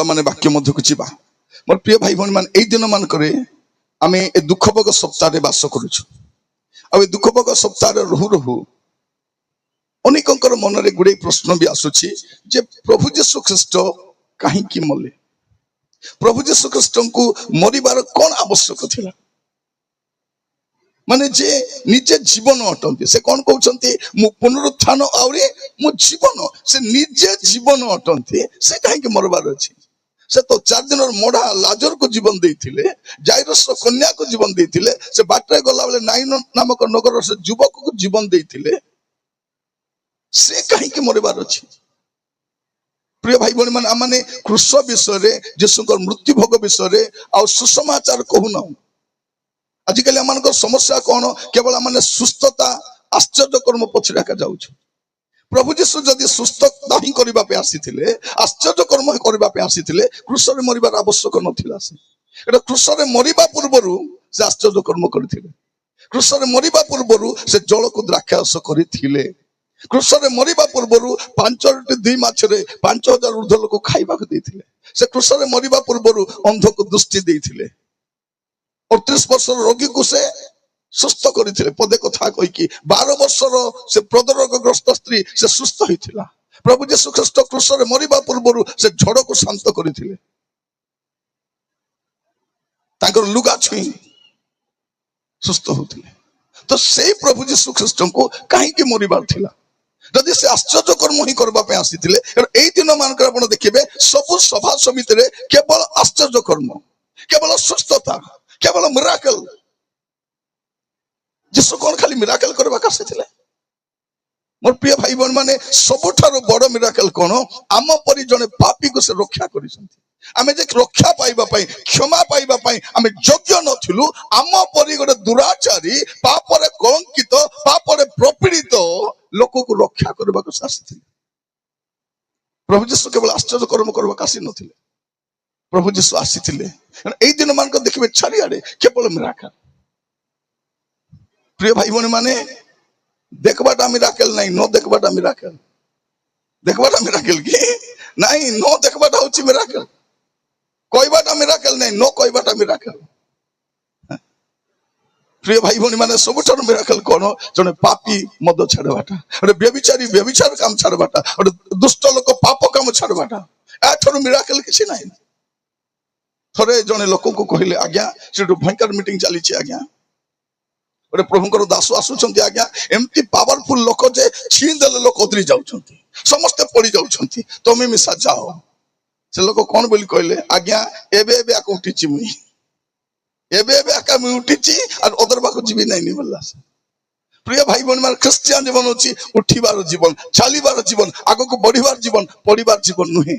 आसतु आम वाक्य मध्य को जीवा मोर प्रिय भाई भौणी मान एई दिन मानकरे आमे ए दुखभोग सप्ताह बास करुछु आ दुखभोग सप्ताह रहू रहू अनेकंकर मन में गुड़े प्रश्न भी आसुछि जे प्रभु यीशु ख्रीस्ट कहीं मले प्रभु यीशु ख्रीस्ट को मरिबार कौन आवश्यक थिला माने जे निजे जीवन अटंती से कौन कहते मु पुनरुत्थान आउरी मु जीवन से निजे जीवन अटंती से कहीं मरबार अच्छी से तो 4 दिन मढ़ा लाजर को जीवन देथिले जाइरस कन्या को जीवन देथिले से बाटरे गला बेले नाइन नामक नगर से युवक को जीवन देथिले से कहीं मरबार अच्छी प्रिय भाई भौणी मान आमने क्रूस विषय जीशुकर मृत्यु भोग विषय आ सुसमाचार कहूना आजिकल आम समस्या कौन केवल आम सुस्थता आश्चर्य कर्म पछरे जाऊँ प्रभु जीशु जदि सुस्थता ही करने आसी आश्चर्य कर्म करने आसी क्रूस मरिबार आवश्यक नथिला से क्रूस मरिबा पूर्व से आश्चर्य कर्म करथिले क्रूस मरिबा पूर्व से जल को द्राक्षारस करथिले क्रूस मरिबा पूर्व 5 माछरे 5000 ऊर्ध्व लोक खाइबा को देथिले से क्रूस मरिबा पूर्व अंध को दृष्टि देथिले 38 वर्षर रोगी को से सुस्थ करथिले पदे कथा कहि 12 वर्षर से प्रदरोगग्रस्त स्त्री से सुस्थ होइथिला प्रभु यीशु ख्रीस्ट क्रूस मरिबा पूर्व से झड़ को शांत करथिले ताकर लुगा छुई सुस्थ होथिले तो से प्रभु यीशु ख्रीस्ट को कहीं मरिबार थिला जदि से आश्चर्य कर्म ही करबा आसी दिन मानक आप देखिए सब सभा समिति रे केवल आश्चर्य कर्म केवल सुस्थता केवल मिराकल जीशु कौन खाली मिराकल करबा आसी मोर प्रिय भाई बहन माने सबुठार बड़ मिराकल कौन आम परी जने पापी को से रक्षा करिसंती आमे जे रक्षा पाइबा पई क्षमा पाइबा पई आमे योग्य नथिलु आम परी गोटे दुराचारी पापरे कलंकित पापरे प्रपीड़ित लोक को रक्षा करबा को आसी प्रभु यीशु केवल आश्चर्य कर्म करबा आसी नथिले प्रभु यीशु आसी एई दिन मान को देखिबे चारिआडे केवल मिराकल प्रिय भाई बहन माने देखबाटा मिराकल नहीं नो देखबाटा मिराकल देखबाटा मिराकल की नहीं नो देखबाटा होची मिराकल कहबाटा मिराकल नहीं नो कहबाटा मिराकल प्रिय भाई भौणी माने सबुठार मिराकल कौन जने पापी मद छाड़बाटा गोटे व्यभिचारी व्यभिचार काम छाड़बाटा गोटे दुष्ट लोक पाप काम छाड़बाटा एठार मिराकल किसी ना थरे जने लोक को कहले आज्ञा से भयंकर मीटिंग चली आज्ञा गोटे प्रभुकर दास आसुंच आज्ञा एमती पावरफुल लोक जे छीदेले लोक उतरी जाउछंती समस्ते पड़ी जाउछंती तमे मिसा जाओ से लोक कौन बोली कहले आज्ञा एबे एबे आक उठिची मुई एबे एबे आका मुई उठिची और ओदर बाको जीवी नहीं बोलला से प्रिय भाई बहन मान क्रिश्चियन जीवन होची उठिबार जीवन चलीबार जीवन आगो को बढ़िबार जीवन पड़िबार जीवन नुहे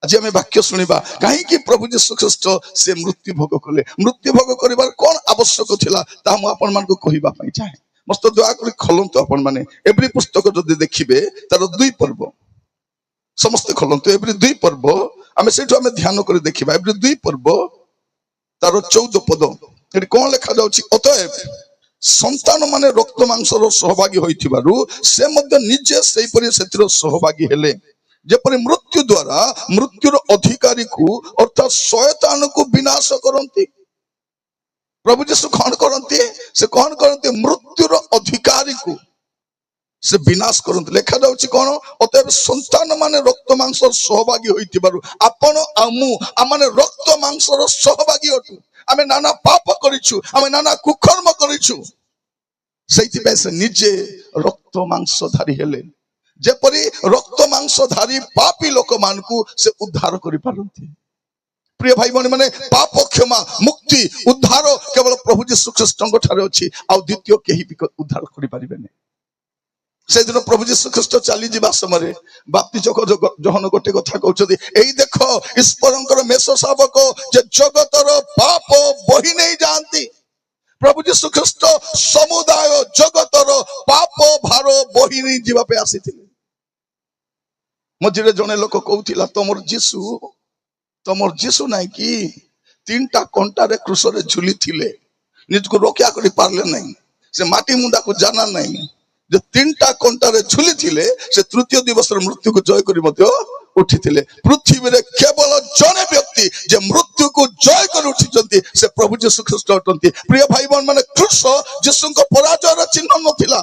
आज आम वाक्य शुणा कहीं प्रभु यीशु ख्रीस्ट से मृत्यु भोग कले मृत्यु भोग करिबार कौन आवश्यक थिला ता मु आपन मान को कहिबा पई चाहे मस्त दया करी खोलंतु आपन माने एवरी पुस्तक जदि देखिबे तार 2 पर्व समस्त खोलंतु एवरी 2 पर्व आमे सेठो आमे ध्यान करी देखिबा एवरी 2 पर्व तार 14 पद एटी कोन लिखा जाउची अतएव संतान माने रक्त मांसर सहभागी होइथिबारु से मध्य निजे सेही परि सेतिर सहभागी हेले जेपरि मृत्यु द्वारा मृत्युर अधिकारी को अर्थात शयतान को विनाश करती प्रभु यीशु कौन करती से कौन करती मृत्युर अधिकारी को से विनाश करते लिखा जाउची कौन अतएव संतान माने रक्त मांसर सहभागी होइतिबारु आपण आमु आमाने रक्त मांसर सहभागी अटु आमे नाना पाप करिछु आमे नाना कुकर्म करिछु सेति पे से निजे रक्त मांसधारी हेले जेपरी रक्त मांसधारी पापी लोक मान को से उद्धार करि पारंती प्रिय भाई बहन माने पाप क्षमा मुक्ति उद्धार केवल प्रभु यीशु ख्रीस्ट ठारे अछि आ द्वितीय केही भी उद्धार करि पारिबेनी से दिन प्रभु यीशु ख्रीस्ट चली जीवा समय बाप्तिजक जहन गोटे कथा कहउछथि एई देखो ईश्वरंकर मेष शावक जे जगतर पाप बही नहीं जानती प्रभु यीशु ख्रीस्ट समुदाय जगतर पाप भार बही नहीं जीवा पे आसीथिले मझे जने लोक कहूथिला तमर जीशु नहीं कि 3टा कंटारे क्रूस रे झुली थिले निज को रोकिया करि पारले नहीं से माटी मुंडा को जाना नहीं जो 3टा कंटारे झुली थिले से तृतीय दिवस मृत्यु को जय करि मध्य उठी थिले पृथ्वी रे केवल जे मृत्यु को जय कर उठी से प्रभु जीशु ख्रीस्ट अटंती। प्रिय भाई बहन माने क्रूस जीशु पराजयर चिन्ह नथिला,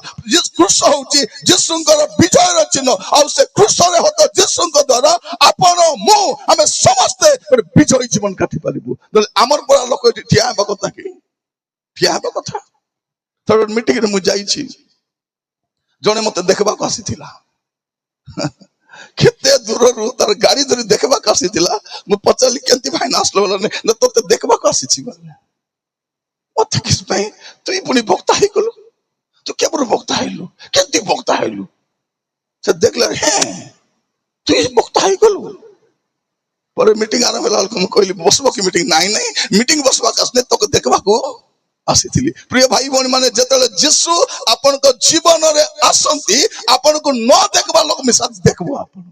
क्रूस होउची जीशु विजयर चिन्ह। आ से क्रूस रे होत जीशु द्वारा आपण मु आमे समस्त विजयी जीवन काटी पारिबु। आमर बड़ा लोक ठिया हेबा कथा कि ठिया हेबा कथा। थोड़ मीटिंग रे मु जाईछि, जने मते देखबा को आसीथिला, केते दूर तार गाड़ी धरी देखबा को आसीथिला। मु पचाली केंती भाई आसलो बोला न तोते देखबा को आसीछि बोले ओते किस पई तुई पुनी भक्ता हे गलो, तू केबरो भक्ता हेलु, केंती भक्ता हेलु से देखले हे तुई भक्ता हे गलो। पर मीटिंग आरंभ होला को कहली बसबो की मीटिंग नाही नाही मीटिंग बसबा कासने तो देखबा को आसीथिली। प्रिय भाई बहन माने जेतले जीशु आपन को जीवन रे आसंती आपन को न देखबा लोक मिसा देखबो। आपन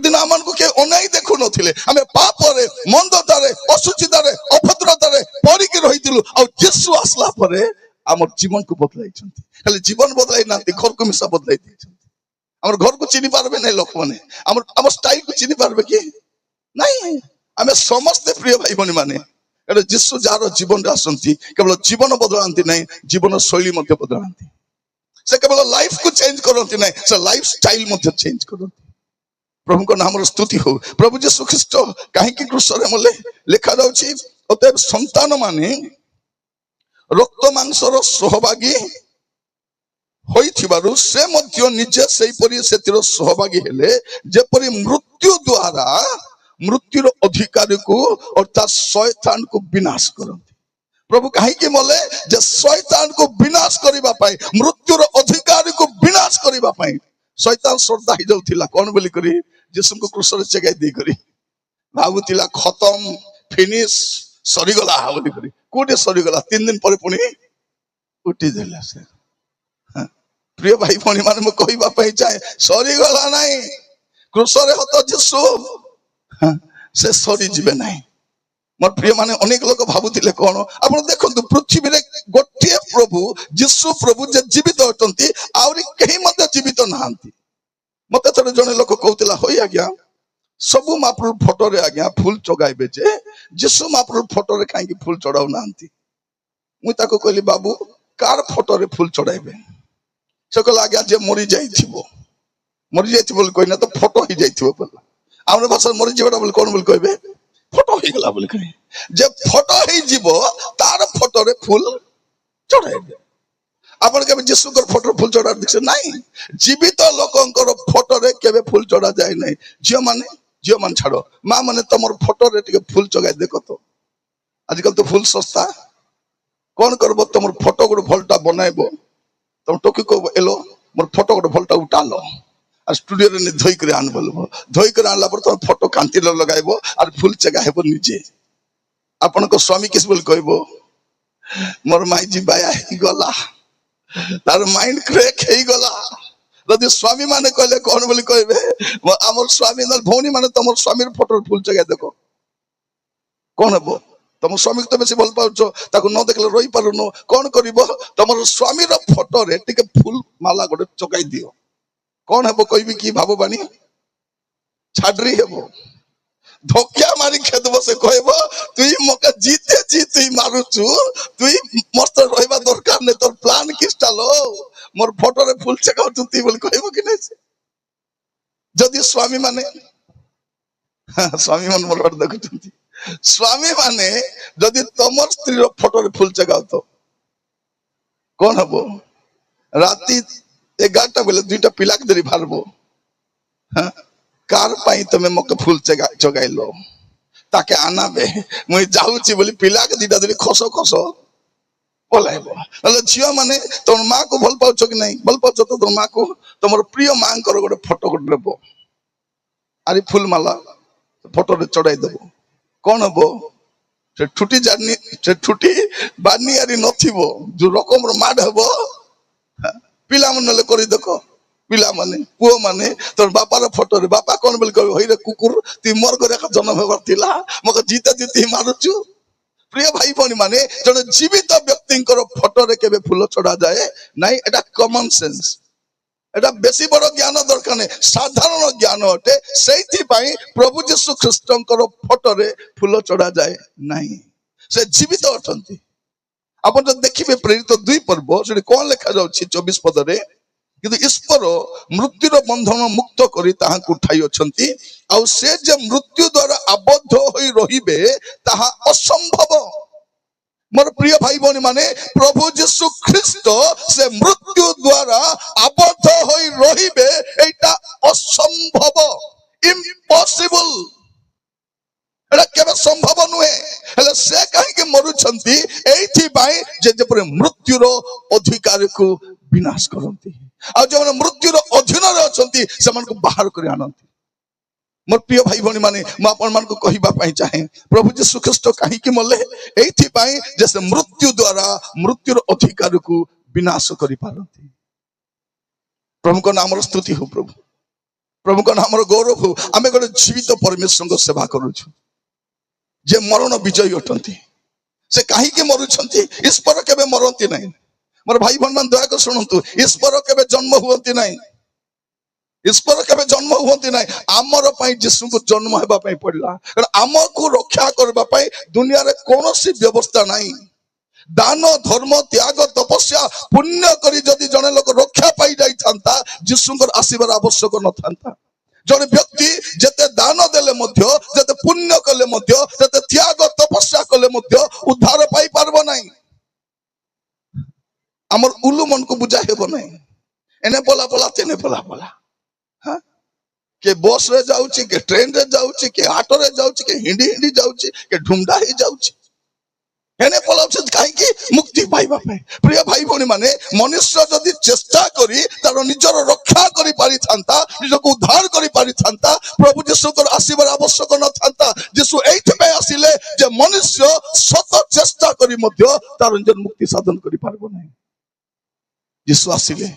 दिन आमन को के ओनाई देखु नथिले, हमें पाप रे मंदता रे असुचिता रे अभद्रता रे पड़ी के रहितिलु। आ जीशु आसला परे हमर जीवन को बदलाई छथि। खाली जीवन बदलाई नांती घर को मिसा बदलाई दै छथि। हमर घर को चिनि पारबे नै लोक माने, हमर स्टाइल को चिनि पारबे कि नहीं। हमें समस्त प्रिय भाई बहन माने एटा जीशु जार जीवन रे आसंती केवल जीवन बदलांती नहीं, जीवन शैली मध्य बदलांती। से केवल लाइफ को चेंज करंती नहीं, से लाइफ स्टाइल मध्य चेंज करंती। प्रभु को नाम स्तुति हो। प्रभु जीशु ख्रीस्ट काहे कि क्रूस रे मले लिखा जाउछि अतएव संतान माने रक्त मांसर सहभागी होइथिबारु से मध्य निजे सेहि परि सेतिर सहभागी हेले, जेपरि मृत्यु द्वारा मृत्युर अधिकारी को अर्थात शैतान को विनाश करते। प्रभु कहीं के मले जे शैतान को विनाश करिबा पाई, मृत्युर अधिकारी को विनाश करिबा पाई शैतान श्रद्धा ही जाउथिला कोन बोली करी जीसु को क्रूस रे चगाई दे करी भाबुतिला खत्म फिनिश सरी गला बोली करी। कोटे सरी गला 3 दिन पर पुनी उठी देला से। प्रिय भाई भणी माने म कहिबा पाई चाहे सरी गला नाही, क्रूस रे हत जीसु से सरी जीवे नहीं। मोर प्रिय माने अनेक लोक भाबुतिले कोन आपण देखंतु पृथ्वी रे गोटे प्रभु जीशु प्रभु जे जीवित अटंती आउरी केही मते जीवित नाहंती। मते थोड़े जने लोक कहउतिला होई आज्ञा सबु महाप्रभु फोटो रे आज्ञा फूल चगाइबे जे जीशु महाप्रभु फोटो रे काहे कि फूल चढ़ाउ नाहंती। मुई ताको कहली बाबू कार फोटो रे फूल चढ़ाइबे? से कहला आज्ञा जे मरि जाइथिबो बोल कोइ ना तो फोटो ही जाइथिबो बोला। आमर भाषा मरि जीवटा बोल कोन बोल कहबे फोटो ही गला बोल कहे जे फोटो ही जीवो तार फोटो रे फूल चढ़ाइबे। आपण के जीशु कर फोटो फूल चढ़ा दिसे नहीं, जीवित लोकंकर फोटो रे केबे फूल चढ़ा जाय नहीं। जियो मान छाड़ो मां माने तमर फोटो रे टिके फूल चगाय देखो तो आजकल तो फूल सस्ता कोन करबो तमर फोटो गोटे भलटा बनाइबो तम टोकी को एलो मोर फोटो गोटे भलटा उठालो आ स्टूडियो रे धोई करे आन बोलबो धोई करे आनला पर तम फोटो कांति लगाइबो और फूल चगाइबो निजे। आपण को स्वामी किस बोल कहबो मोर माई जी बाया ही गला तार माइंड क्रैक हे गला। यदि स्वामी माने कहले कोन बोली कहबे हमर स्वामी न भौनी माने तमर स्वामी रे फोटो फूल चगाय देखो कोन हबो? तम स्वामी तो बेसी भल पाउछो ताको न देखले रही पारुनो कोन करिवो तमर स्वामी रो फोटो रे टिके फूल माला गोटे चगाई दियो कोन हबो कहबी की भाबो बानी छाडरी हबो धोकिया मारी खेदबो से कहबो तुई मके जीते जी तुई मारुछु तुई मस्त रहबा दरकार ने तोर प्लान किस्टा लो मोर फोटो रे फूल चगाउ तुई बोल कहबो कि नै? जदि स्वामी माने स्वामी मन मोर देखुछंती स्वामी माने जदि तमर स्त्री रो फोटो रे फूल चगाउ तो कोन हबो? राती 11टा बेले 2टा पिला के देरी भारबो कार पाई तमे मके फूल चगाइलो ताके आनाबे मुई जाउची बोली पिला के 2टा देरी खसो खसो पलाइबो। अले झियो माने तोर मां को भल पाउछो कि नहीं? भल पाउछो तो तोर मां को तमर प्रिय मां कर गोटे फोटो को देबो आरी फूल माला फोटो रे चढ़ाई देबो कोन हबो? से ठुटी जानी से ठुटी बानी आरी नथिबो जो रकम रो माड हबो पिला मन ले करी देखो पिला माने पुओ माने तोर बापा रो फोटो रे बापा कोन बोल कहबो होई रे कुकुर ती मोर करे का जन्म हेबार थिला मके जीते जीते मारुछु। प्रिय भाई भनी माने जने जीवित व्यक्ति फोटो रे केबे फूल चढ़ा जाए नहीं, एटा कॉमन सेंस এটা বেশি বড় জ্ঞান দরকার নেই, সাধারণ জ্ঞান অটে। সেইথিপাই প্রভু যীশু খ্ରୀষ্টଙ୍କର ফটোরে ফুল চড়া যায় নাই, ସେ ଜୀବିତ ଅଟନ୍ତି। ଆପଣ ଯଦି ଦେଖିବେ ପ୍ରେରିତ 2 ପର୍ବ, ସେଠି କଣ ଲେଖା ଯାଉଛି 24 ପଦରେ, କିନ୍ତୁ ଈଶ୍ୱର ମୃତ୍ୟୁର ବନ୍ଧନ ମୁକ୍ତ କରି ତାହାକୁ ଉଠାଇ ଅଛନ୍ତି, ଆଉ ସେ ଯେ ମୃତ୍ୟୁ ଦ୍ୱାରା ଆବଦ୍ଧ ହୋଇ ରହିବେ ତାହା ଅସମ୍ଭବ। मोर प्रिय भाई भौणी माने, प्रभु जीशु ख्रीस्ट से मृत्यु द्वारा आबद्ध होई रहिबे एटा असंभव, इम्पॉसिबल। एटा केबे संभव नुहे, हेले से काहे के मरुछंती एथि बाई जे जेपरे मृत्युर अधिकार को विनाश करंती, आ जे मृत्युर अधीन रे अछंती सेमान को बाहर करि आनंती। मोर प्रिय भाई भौणी माने, मु आपण मान को कहिबा पई चाहे, प्रभु जीशु ख्रीस्ट काहे के मले एथि पई जैसे मृत्यु द्वारा मृत्युर अधिकार को विनाश करि पारंती। प्रभु को नाम स्तुति हो, प्रभु प्रभु को नाम गौरव हो। आमे गोटे जीवित परमेश्वर को सेवा करूछु, जे मरण विजयी अटंती। से काहे के मरुछंती, ईश्वर केबे मरंती नहीं। मोर भाई भौणी मान दया कर सुनंतु, ईश्वर केबे जन्म हुवंती नहीं, ईश्वर केबे जन्म हुवंती नहीं। आमर पई जीशु को जन्म हेबा पई पड़ला, आम को रक्षा करबा पई दुनिया रे कोनोसी व्यवस्था नहीं। दान धर्म त्याग तपस्या पुण्य करी जदि जने लोक रक्षा पाई जाई थांता, जीशुଙ୍କର आशीर्वाद आवश्यक न थांता। जने व्यक्ति जते दान देले मध्य, जते पुण्य कले मध्य, जते त्याग तपस्या कले मध्य उद्धार पाई पारबो नहीं। हमर उल्लू मन को बुझा हेबो नहीं। एने बोला बोला तेने बोला बोला, हाँ के बस रे जाउची, के ट्रेन रे जाउची, के ऑटो रे जाउची, के हिंडी हिंडी जाउची, के ढुंडा ही जाउची। एने पलाउछ काहे की मुक्ति पाइबा पे। प्रिय भाई भौणी माने, मनुष्य जदि चेष्टा करी तार निजर रक्षा करि पारि थांता, निजको उद्धार करि पारि थांता, प्रभु जीशुकर आशीर्वाद आवश्यक न थांता। जीशु एथि पे आसिले जे मनुष्य सत चेष्टा करी मध्य तार निजर मुक्ति साधन करि पारबो नहीं। जीशु आसिले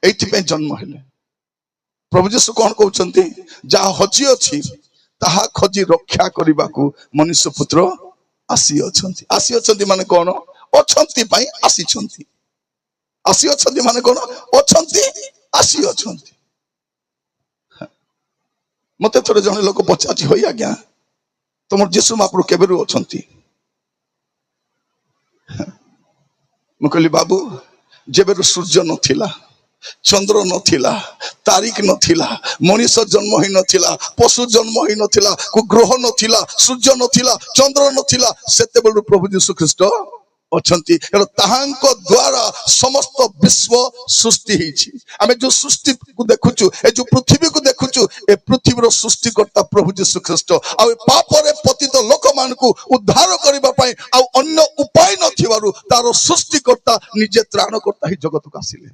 एथि पे जन्म हेले। प्रभु जीशु कौन कहउछंती, जा हजी अछि ताहा खोजी रक्षा करिबाकू मनुष्य पुत्र आसी अछंती। आसी अछंती माने कोन, अछंती पई आसी छंती। आसी अछंती माने कोन, अछंती आसी अछंती। मते थोड़े जने लोक पचाची होई, आज्ञा तुम जीशु महाप्रभु केबेरु अछंती। मु कहली बाबू, जेबेरु सूर्य नथिला, चंद्र नथिला, तारीख नथिला, मनुष्य जन्म ही नथिला, पशु जन्म ही नथिला, को ग्रह नथिला, सूर्य नथिला, चंद्र नथिला, सेते बेलु प्रभु जीशु ख्रीस्ट अछंती। ताहांको द्वारा समस्त विश्व सृष्टि हिची। आमे जो सृष्टि को देखुछु, ए जो पृथ्वी को देखुछु, ए पृथ्वीर सृष्टिकर्ता प्रभु जीशु ख्रीस्ट। आ पापरे पतित लोक मान को उद्धार करिबा पई आ अन्य उपाय नथिबारु तारो सृष्टिकर्ता निजे त्राणकर्ता ही जगत को आसिले।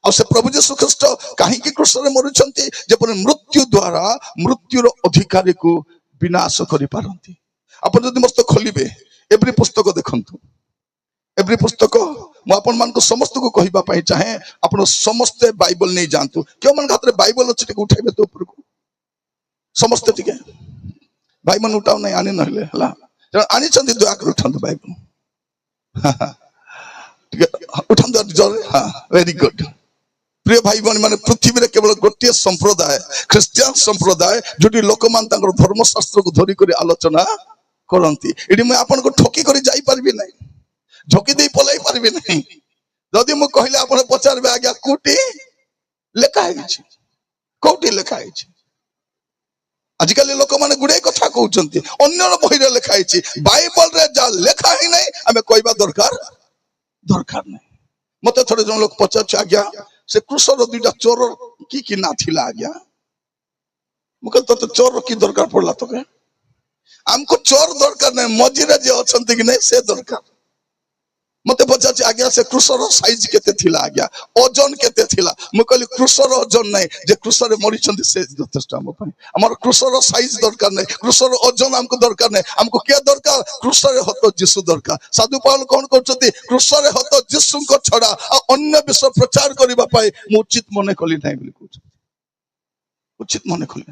और से प्रभु जीशु ख्रीस्ट काहे की क्रूस रे मरुछंती, जेपरे मृत्यु द्वारा मृत्युर अधिकारी को विनाश करि पारंती। आपण जदि मस्त खोलिबे एवरी पुस्तक देखंतु, एवरी पुस्तक मु आपण मान को समस्त को कहिबा पई चाहे, आपण समस्त बाइबल नै जानतु। क्यों मन हाथ रे बाइबल अछि टिके उठाइबे तो ऊपर को समस्त टिके भाई मन उठाउ नै आनी नहले हला, आनी छंती दया कर उठांतु बाइबल। टिके उठांतु जरे, हां वेरी गुड। प्रिय भाई भौणी माने, पृथ्वी रे केवल गोटे संप्रदाय, ख्रिस्टियन संप्रदाय, जोटी लोक मान तांकर धर्मशास्त्र को धरि करी आलोचना करंती। एडी मैं आपन को ठोकी करी जाई परबी नै, झोकी देई पलाई परबी नै। जदि मु कहिले आपन पचारबे, आज्ञा कोटी लेखा हेछि, कोटी लेखा हेछि। आजिकल लोक माने गुडे कथा कहउचंती, अन्य बही रे लेखा हेछि, बाइबल रे जा लेखा ही नै हमें कहबा दरकार नै। मते थोड़े जन लोक पचार, आज्ञा से क्रूसर दुईटा चोर की ना थिला, आज्ञा मुके तो चोर की दरकार पड़ला तो के, हमको चोर दरकार नै, मझिरे जे अछंती कि नै से दरकार। मते पचार, आज्ञा से क्रूसर साइज केते थिला, आज्ञा ओजन केते थिला। मु कहली क्रूसर ओजन नै, जे क्रूसर मरिछंती से यथेष्ट हम पई। हमर क्रूसर साइज दरकार नै, क्रूसर ओजन हमको दरकार नै। हमको के दरकार, क्रूसर हत जीशु दरकार। साधु पाउल कोन कहउछंती, क्रूसर हत जीशु को छडा आ अन्य विषय प्रचार करिबा पई मु उचित मने कली नै बोली कहउछ। उचित मने कली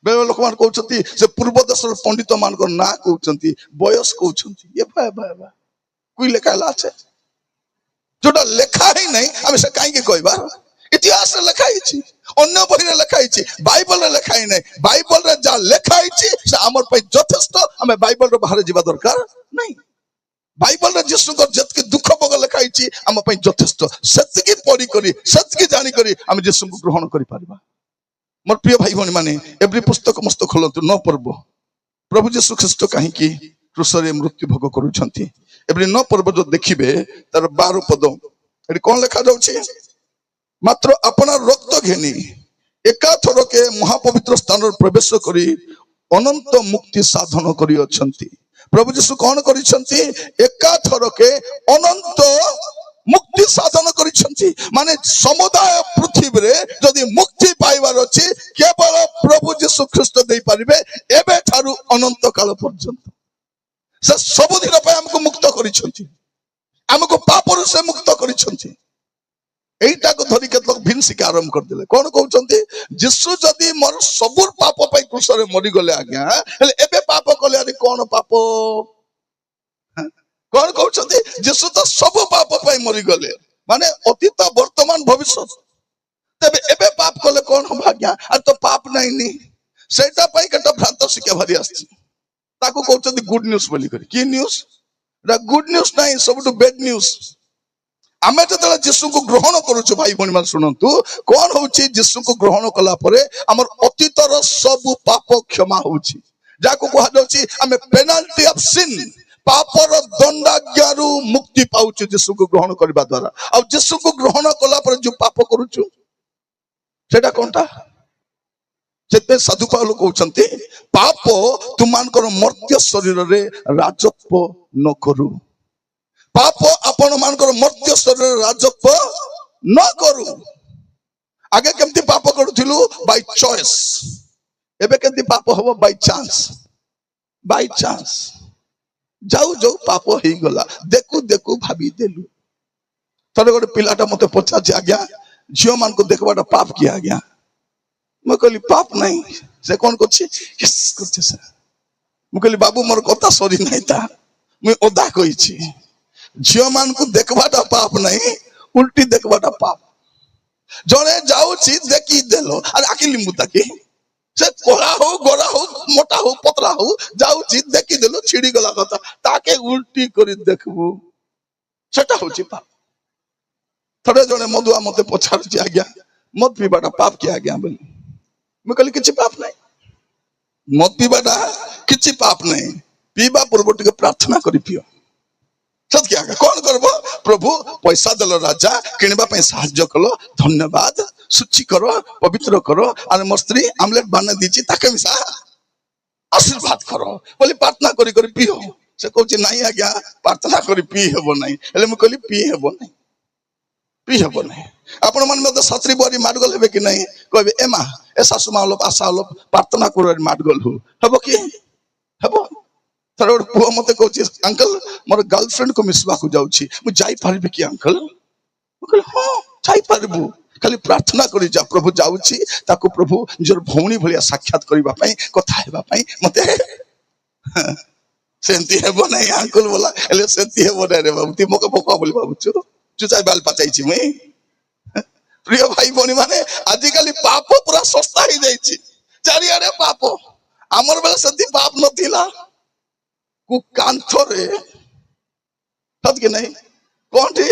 बेले लोक मान कहउछंती से पूर्व देशर पंडित मान को ना कहउछंती, बयस कहउछंती। ये बा बा बा कोई लेखा আছে, जोटा लेखा ही नहीं, आमे से काहे के कहबा। इतिहास लिखा ही अन्य बही लिखा ही बाइबल लिखा ही नहीं बाइबल जहाँ लिखा ही आम यथेष्ट आम बाइबल बाहर जावा दरकार नहीं बाइबल जीशु जितकी दुख भोग लिखा ही आम यथेष्ट से पढ़ी से जाणिक आम जीशु को ग्रहण कर मोर प्रिय भाई भाई मैंने एवरी पुस्तक मस्त खोलतु न पर्व प्रभु जीशु ख्रीस्ट कहीं क्रूसरे मृत्यु भोग करुछंती एवरी न पर्व जो देखिबे तार 12 पद एटी कौन लिखा जाउछि मात्र अपना रक्त घेनी एका थरके महापवित्र स्थान प्रवेश करी अनंत मुक्ति साधन करी अछंती प्रभु जीशु कौन करिसंती एका थरके अनंत मुक्ति साधन करिसंती माने समुदाय पृथ्वी रे जदि मुक्ति पाइबार अछि केवल प्रभु जीशु ख्रीस्ट देई परिबे एबे थारु अनंत काल पर्यंत से सब दिन पे हमको मुक्त करिसंती हमको पापरु से मुक्त करिसंती एटा को धरी के लोग भिनसिक आरंभ कर देले कौन कहउचंती जीशु जदि मोर सबुर पाप पई क्रूसरे मरि गले आज्ञा हेले एबे पाप कले अरे कौन पाप कौन कहउचंती जीशु तो सब पाप पई मरि गले माने अतीत वर्तमान भविष्य तबे एबे पाप कले कौन हो आज्ञा आ तो पाप नहीं नी सेटा पई केटा भ्रांत शिक्षा भरी आछि ताको कहउचंती गुड न्यूज बोली करी की न्यूज रा गुड न्यूज नहीं सबटु बैड न्यूज आमे जतला जीशु को ग्रहण करूछु भाई बहन मान सुनंतु कौन होची जीशु को ग्रहण कला परे हमर अतीतर सब पाप क्षमा होची जाको कहा जाउची आमे पेनल्टी ऑफ सिन पापर दंडाज्ञारु मुक्ति पाउछु जीशु को ग्रहण करबा द्वारा आ जीशु को ग्रहण कला परे जो पाप करूछु सेटा कोनटा जेते साधु पाउल कहउचंती पाप तुमानकर मर्त्य शरीर रे राजत्व न करू पाप आपण मानकर मर्त्य शरीर राजत्व न करू आगे केमती पाप करूथिलु बाय चॉइस एबे केमती पाप होबो बाय चांस जाऊ जाऊ पाप हेई गला देखु देखु भाबी देलु तरे गोटे पिलाटा मते पचाछि आज्ञा झियो मान को देखबाटा पाप किया आज्ञा म कहली पाप नहीं से कौन करछि यस करछि से म कहली बाबू मोर कथा सरी नहीं ता मैं ओदा कहिछि झियो मान को देखबाटा पाप नहीं उल्टी देखबाटा पाप जने जाउछि देखि देलो अरे आकि लिंबू ताकि से कोला हो गोरा हो मोटा हो पतला हो जाउछि देखि देलो छिड़ी गला कथा ताके उल्टी करी देखबू सेटा होछि पाप थोड़े जने मधुआ मते पछारछि आज्ञा मत पीबाटा पाप कि आज्ञा बोली मैं कहली किछि पाप नहीं मत पीबाटा किछि पाप नहीं पीबा पूर्व टिके प्रार्थना करी पियो सत क्या कौन करबो प्रभु पैसा दल राजा किणबा पई सहाय्य कलो धन्यवाद सूची करो पवित्र करो आर मोर स्त्री आमलेट बना दीची ताके मिसा आशीर्वाद करो बोली प्रार्थना करी करी पियो से कहउची नहीं आज्ञा प्रार्थना करी पी हेबो नहीं हेले म कहली पी हेबो नहीं आपण मन में सत्री बरी माडगल हेबे कि नहीं कहबे ए मा ए सासु मा लोप आशा लोप प्रार्थना करो माडगल हो हेबो कि हेबो थर गोटे पुआ मत कहूँ अंकल मोर गर्लफ्रेंड को मिसवा को जाऊँगी मुझे जाई पारिबे कि अंकल हाँ जाई पारिबु खाली प्रार्थना करी जा प्रभु जाऊँगी ताको प्रभु निजर भौणी भलिया साक्षात करबा पई कथा हेबा पई मते सेंती हेबो नहीं अंकल बोला एले सेंती हेबो नहीं रे बाबू ती मोके पोका बोली बाबू चुचाई बाल पाचाइछि मैं प्रिय भाई भौणी माने आजिकली पाप पूरा सस्ता ही जाइछि चारियाडे पाप हमर बेला सेंती पाप नथिला को कांथरे सत के नहीं कौन थी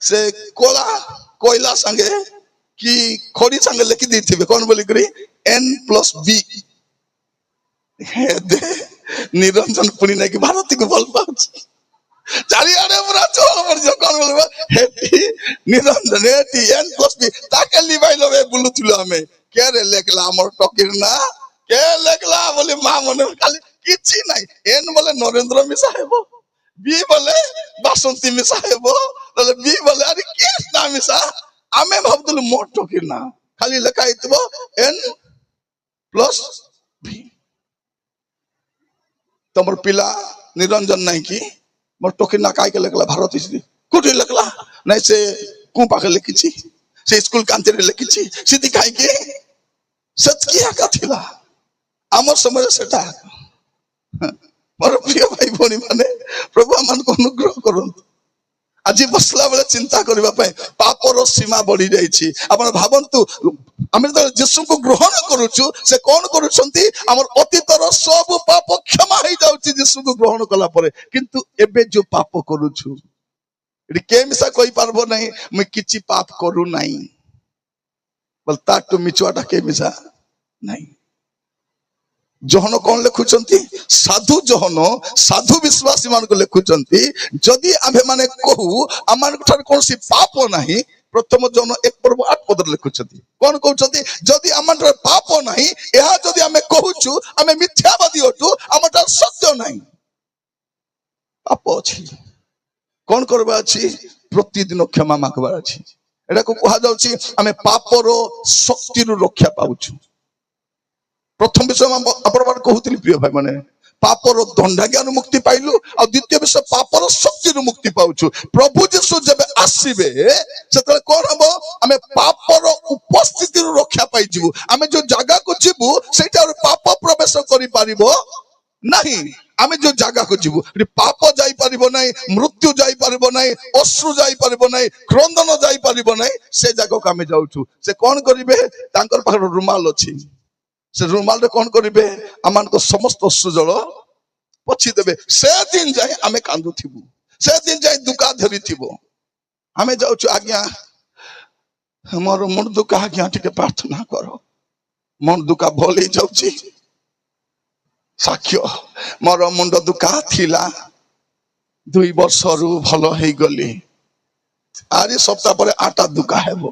से कोला कोयला संगे कि खोड़ी संगे लिखी दी थी कौन बोली करी N+B निरंजन पुनी नहीं कि भारती को बोल पाउछ चारियाडे पूरा चोल पर जो कौन बोलबा हेटी निरंजन हेटी N+B ताके लिबाई लबे बुलुथिलो हमें के रे लेखला हमर टकिर ना के लेखला बोली मां मने खाली किछि नहीं एन बोले नरेंद्र मिसा हेबो बी बोले बासंती मिसा हेबो बोले बी बोले अरे किस ना मिसा आमे भाबदुल मोटो कि ना खाली लेखा हितबो N+B तमर पिला निरंजन नहीं कि मोर टोकी ना काय के लेखला भारत इसी कुटी लेखला नहीं से को पाखे लिखिछि से स्कूल कांते रे लिखिछि सीधी काय के सत किया का थिला हमर समय सेटा मोर प्रिय भाई भौणी माने प्रभु आमान को अनुग्रह करंतु आज बसला बेले चिंता करने पापर सीमा बढ़ी जाइए। आप भावतु आम जो जीशु को ग्रहण करुचु से कौन करुछंती आमर अतीतर सब पाप क्षमा हो जाउची जीशु को ग्रहण कला परे। किंतु एबे जो पाप करुचु एटी के मिसा कहि पारबो नहीं मैं किछि पाप करू नहीं बोल ताटू मिचुआटा के मिसा नहीं। जोहन कौन लिखुचंती साधु जोहन साधु विश्वासी मान को लिखुचंती जदि आमे माने कहू आमान ठार कोनसी पाप नहीं। प्रथम जन 1:8 लिखुचंती कौन कहउचंती जदि आमान ठार पाप नहीं एहा जदि आमे कहूचु आमे मिथ्यावादी होतु आमान ठार सत्य नहीं पाप अछि। कौन करबा अछि प्रतिदिन क्षमा मागबार अछि। एटा को कहा जाउची आमे पापर शक्ति रु रक्षा पाउछु। प्रथम विषय अपन कहूली प्रिय भाई मैंने पापर दंडाज्ञान मुक्ति पाइलु और द्वितीय विषय पापर शक्ति मुक्ति पाउछु। प्रभु जीशु जब आसीबे सेतले कोन हबो आमे पापर उपस्थिति रु रक्षा पाई जीवु। आमे जो जगह को जीवु सेटा पाप प्रवेश करि पारिबो नहीं। आमे जो जगह को जीवु पाप जाई पारिबो नहीं मृत्यु जाई पारिबो नहीं अश्रु जाई पारिबो नहीं क्रंदन जाई पारिबो नहीं से जगह को आमे जाउछु। से कोन करिवे तांकर पाखर रुमाल अछि से रुमाल रे कौन करिवे आमान को समस्त सुजल पछी देबे। से दिन जाए आमे कांदु थिबु से दिन जाए दुका धरी थिबो आमे जाउछु आज्ञा हमर मन दुका आज्ञा टिके प्रार्थना करो मन दुका भले जाउची साक्ष्य मोर मुंड दुका थिला 2 वर्ष रु भलो हेई गली आरी सप्ताह परे आटा दुका हेबो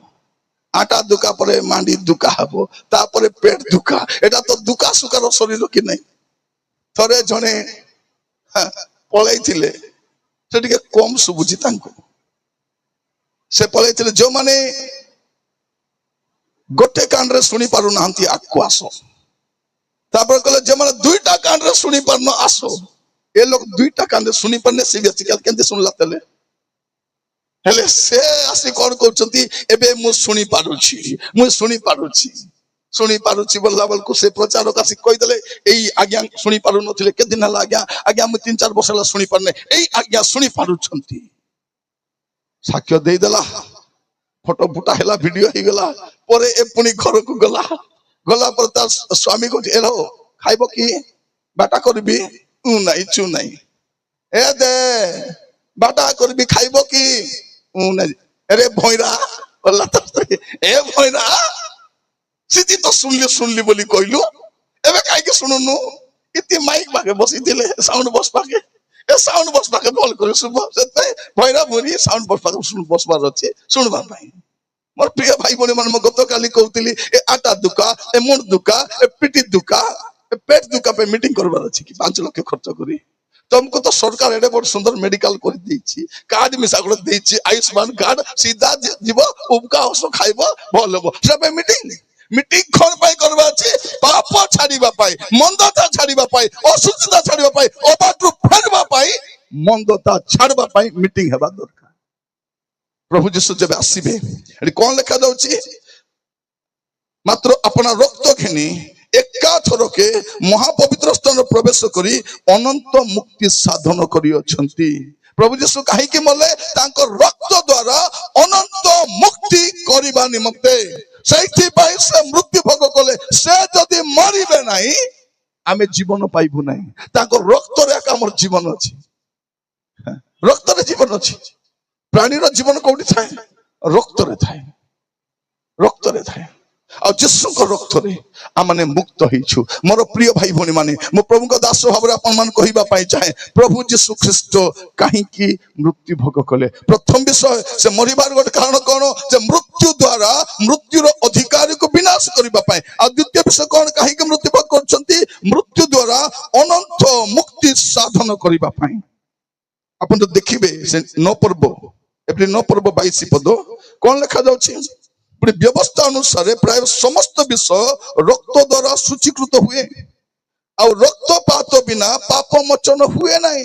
आटा दुका परे मांडी दुका हबो तापरे पेट दुका एटा तो दुका सुकार शरीर कि नहीं। थरे जने पळाई थिले से टिके कम सुबुची तांको से पळाई थिले जो माने गोटे कान रे सुनी पारु नांती आको आसो तापर कहले जे माने दुईटा कान रे सुनी पारनो आसो। ए लोग दुईटा कान रे सुनी पारने से बेसिकल केंते सुनला तले हेले से आसी कौन कहउचंती एबे मु सुनी पारुची बोलला बेल को से प्रचारक आसी कहि देले एई आज्ञा सुनी पारु नथिले के दिन हला आज्ञा मु 3-4 वर्ष हला सुनी पारने एई आज्ञा सुनी पारुचंती साक्ष्य देई देला फोटो फुटा हेला वीडियो ही गला परे ए पुनी घर को गला पर ता स्वामी को एलो खाइबो की बाटा करबी उ नहीं चू नहीं ए दे बाटा करबी खाइबो की अरे भैरा ए भैरा सीधी तो सुनली बोली कहलु एबे काई के सुनुनु इति माइक बाके बसी दिले साउंड बॉक्स बाके ए साउंड बॉक्स बाके बोल करे सुबह सेते भैरा बोली साउंड बॉक्स बाके सुन बॉक्स बार अछि सुनबा भाई मोर प्रिय भाई बोली मन म गत काली कहउतिली ए आटा दुका ए मुंड दुका ए पिटी दुका ए पेट दुका पे मीटिंग करबार अछि कि 5 लाख खर्च करी तुमको तो सरकार एडे बहुत सुंदर मेडिकल कर दी कार्ड मिसा कर आयुष्मान कार्ड सीधा जीव उबका हस खाइब भल हम सब मीटिंग कौन पाई करबा अछि पाप छाड़ीबा पाई मंदता छाड़ीबा पाई असुचिता छाड़ीबा पाई अबाटू फेरबा पाई मंदता छाड़बा पाई मीटिंग हेबा दरकार। प्रभु जीशु जब आसीबे एडी कोन लिखा जाउची मात्र अपना रक्त घिनी एका थरके महापवित्र स्थान प्रवेश करी अनंत मुक्ति साधन करी अछंती। प्रभु जीशु काहे कि मले तांको रक्त द्वारा अनंत मुक्ति करिबा निमंते सेठी पाई से मृत्यु भोग कले से जदी मरिबे नाही आमे जीवन पाइबु नाही। तांको रक्त रे हमर जीवन अछि रक्त रे जीवन अछि। प्राणी रो जीवन कोठी थाए रक्त रे थाए और जीशु को रक्त रे आमने मुक्त होइछु। मोर प्रिय भाई भनी माने मो प्रभु को दास भाव रे अपन मान कहिबा पाई चाहे प्रभु जीशु ख्रीस्ट काहे कि मृत्यु भोग कले। प्रथम विषय से मरिबार गोट कारण कोन जे मृत्यु द्वारा मृत्यु रो अधिकारी को विनाश करिबा पाए। आ द्वितीय विषय कोन काहे कि मृत्यु भोग करछंती मृत्यु द्वारा अनंत मुक्ति साधन करिबा पाए। अपन तो देखिबे से 9 पर्व एप्रिल 9 पर्व 22 पद कोन लिखा जाउछि व्यवस्था अनुसार प्राय समस्त विषय रक्त द्वारा सूचीकृत हुए और रक्तपात बिना पाप मोचन हुए नहीं।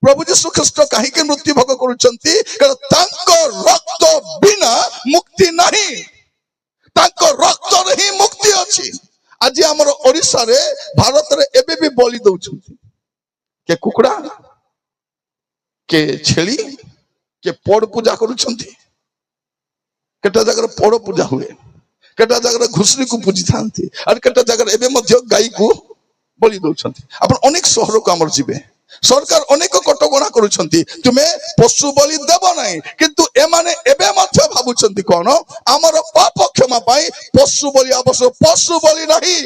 प्रभु जीशु ख्रीस्ट काहे के मृत्यु भोग करूछंती कारण तांको रक्त बिना मुक्ति नहीं तांको रक्त रे ही मुक्ति अछि। आज हमर ओडिसा रे भारत रे एबे भी बलि दउछंती के कुकुड़ा के छेली କିଏ ପଡ ପୂଜା କରୁଛନ୍ତି, କେତେ ଜାଗାରେ ପଡ ପୂଜା ହୁଏ, କେତେ ଜାଗାରେ ଘୁଷୁରୀକୁ ପୂଜିଥାନ୍ତି, ଆଉ କେତେ ଜାଗାରେ ଏବେ ମଧ୍ୟ ଗାଈକୁ ବଳି ଦଉଛନ୍ତି। ଆପଣ ଅନେକ ସହରକୁ ଆମର ଯିବେ, ସରକାର ଅନେକ କଟକଣା କରୁଛନ୍ତି ତୁମେ ପଶୁ ବଳି ଦେବ ନାହିଁ, କିନ୍ତୁ ଏମାନେ ଏବେ ମଧ୍ୟ ଭାବୁଛନ୍ତି କଣ ଆମର ପାପ କ୍ଷମା ପାଇଁ ପଶୁ ବଳି ଆବଶ୍ୟକ। ପଶୁ ବଳି ନାହିଁ,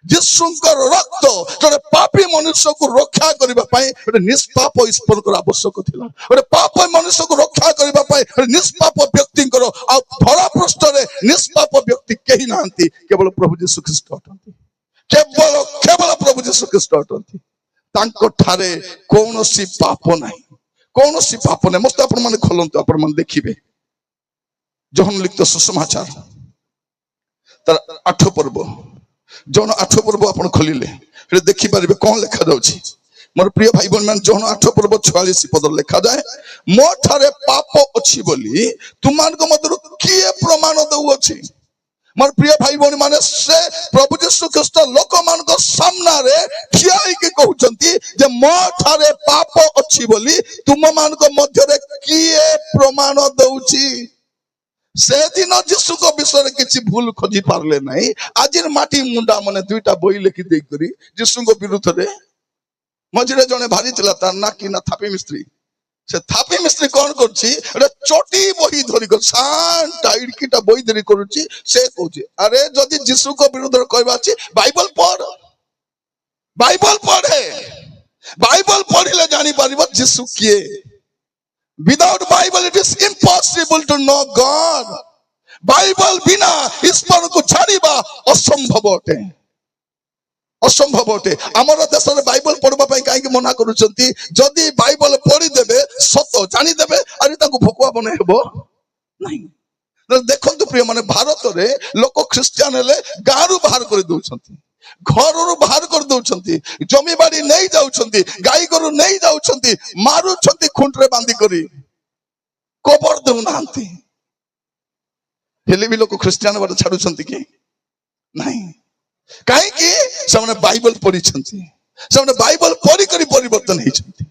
ଯୀଶୁଙ୍କର ରକ୍ତ ଜଣେ ପାପୀ ମନୁଷ୍ୟକୁ ରକ୍ଷା କରିବା ପାଇଁ ଗୋଟେ ନିଷ୍ପାପ ଈଶ୍ୱରଙ୍କର ଆବଶ୍ୟକ ଥିଲା। ଗୋଟେ ପାପ ମନୁଷ୍ୟକୁ ରକ୍ଷା କରିବା ପାଇଁ ଗୋଟେ ନିଷ୍ପାପ ବ୍ୟକ୍ତିଙ୍କର, ଆଉ ଧରା ପୃଷ୍ଠରେ ନିଷ୍ପାପ ବ୍ୟକ୍ତି କେହି ନାହାନ୍ତି, କେବଳ ପ୍ରଭୁ ଯୀଶୁ ଖ୍ରୀଷ୍ଟ ଅଟନ୍ତି। କେବଳ ପ୍ରଭୁ ଯୀଶୁ ଖ୍ରୀଷ୍ଟ ଅଟନ୍ତି। ତାଙ୍କ ଠାରେ କୌଣସି ପାପ ନାହିଁ, କୌଣସି ପାପ ନାହିଁ। ମସ୍ତ ଆପଣ ମାନେ ଖୋଲନ୍ତୁ, ଆପଣ ମାନେ ଦେଖିବେ ଯୋହନ ଲିଖିତ ସୁସମାଚାର ତାର 8 ପର୍ବ, ଯୋହନ 8 ପର୍ବ ଆପଣ ଖୋଲିଲେ ଦେଖିପାରିବେ କଣ ଲେଖା ଯାଉଛି। ମୋର ପ୍ରିୟ ଭାଇ ଭଉଣୀ ମାନେ, ଯୋହନ 8 ପର୍ବ 46 ପଦରେ ଲେଖାଯାଏ, ମୋ ଠାରେ ପାପ ଅଛି ବୋଲି ତୁମାନଙ୍କ ମଧ୍ୟରୁ କିଏ ପ୍ରମାଣ ଦେଉଅଛି? ମୋର ପ୍ରିୟ ଭାଇ ଭଉଣୀ ମାନେ, ସେ ପ୍ରଭୁ ଯୀଶୁ ଖ୍ରୀଷ୍ଟ ଲୋକମାନଙ୍କ ସାମ୍ନାରେ ଠିଆ ହେଇକି କହୁଛନ୍ତି ଯେ ମୋ ଠାରେ ପାପ ଅଛି ବୋଲି ତୁମମାନଙ୍କ ମଧ୍ୟରେ କିଏ ପ୍ରମାଣ ଦଉଛି? ସେଦିନ ଯୀଶୁଙ୍କ ବିଷୟରେ କିଛି ଭୁଲ ଖୋଜି ପାରିଲେ ନାହିଁ। ଆଜିର ମାଟି ମୁଣ୍ଡା ମାନେ 2ଟା ବହି ଲେଖି ଦେଇକରି ଯୀଶୁଙ୍କ ବିରୁଦ୍ଧରେ, ମଝିରେ ଜଣେ ଭାରି ଥିଲା, ତାର ନା କି ନା ଥାପି ମିସ୍ତ୍ରୀ। ସେ ଥାପି ମିସ୍ତ୍ରୀ କଣ କରୁଛି, ଗୋଟେ ଚଟି ବହି ଧରି ଇଡକିଟା ବହି ଧରି କରୁଛି। ସେ କହୁଛି ଆରେ ଯଦି ଯୀଶୁଙ୍କ ବିରୁଦ୍ଧରେ କହିବା ଅଛି ବାଇବଲ ପଢ, ବାଇବଲ ପଢେ, ବାଇବଲ ପଢିଲେ ଜାଣିପାରିବ ଯୀଶୁ କିଏ। Without Bible it is impossible to know God. Bible ବିନା ଈଶ୍ୱରକୁ ଛାଡ଼ିବା ଅସମ୍ଭବ ଅଟେ, ଅସମ୍ଭବ ଅଟେ। ଆମର ଦେଶରେ ବାଇବଲ ପଢିବା ପାଇଁ କାହିଁକି ମନା କରୁଛନ୍ତି? ଯଦି ବାଇବଲ ପଢିଦେବେ, ସତ ଜାଣିଦେବେ, ଆରେ ତାଙ୍କୁ ଭକୁଆ ବନେଇ ହେବ ନାହିଁ। ଦେଖନ୍ତୁ ପ୍ରିୟ ମାନେ, ଭାରତରେ ଲୋକ ଖ୍ରୀଷ୍ଟିଆନ ହେଲେ ଗାଁରୁ ବାହାର କରି ଦଉଛନ୍ତି, ଘରରୁ ବାହାର କରି ଦଉଛନ୍ତି, ଜମିବାଡି ନେଇ ଯାଉଛନ୍ତି, ଗାଈ ଗୋରୁ ନେଇ ଯାଉଛନ୍ତି, ମାରୁଛନ୍ତି ଖୁଣ୍ଟରେ ବାନ୍ଧି କରି, କବର ଦେଉନାହାନ୍ତି। ହେଲେ ବି ଲୋକ ଖ୍ରୀଷ୍ଟିଆନ ବାଟ ଛାଡୁଛନ୍ତି କି ନାହିଁ? କାହିଁକି? ସେମାନେ ବାଇବଲ ପଢିଛନ୍ତି, ସେମାନେ ବାଇବଲ ପଢି କରି ପରିବର୍ତ୍ତନ ହେଇଛନ୍ତି।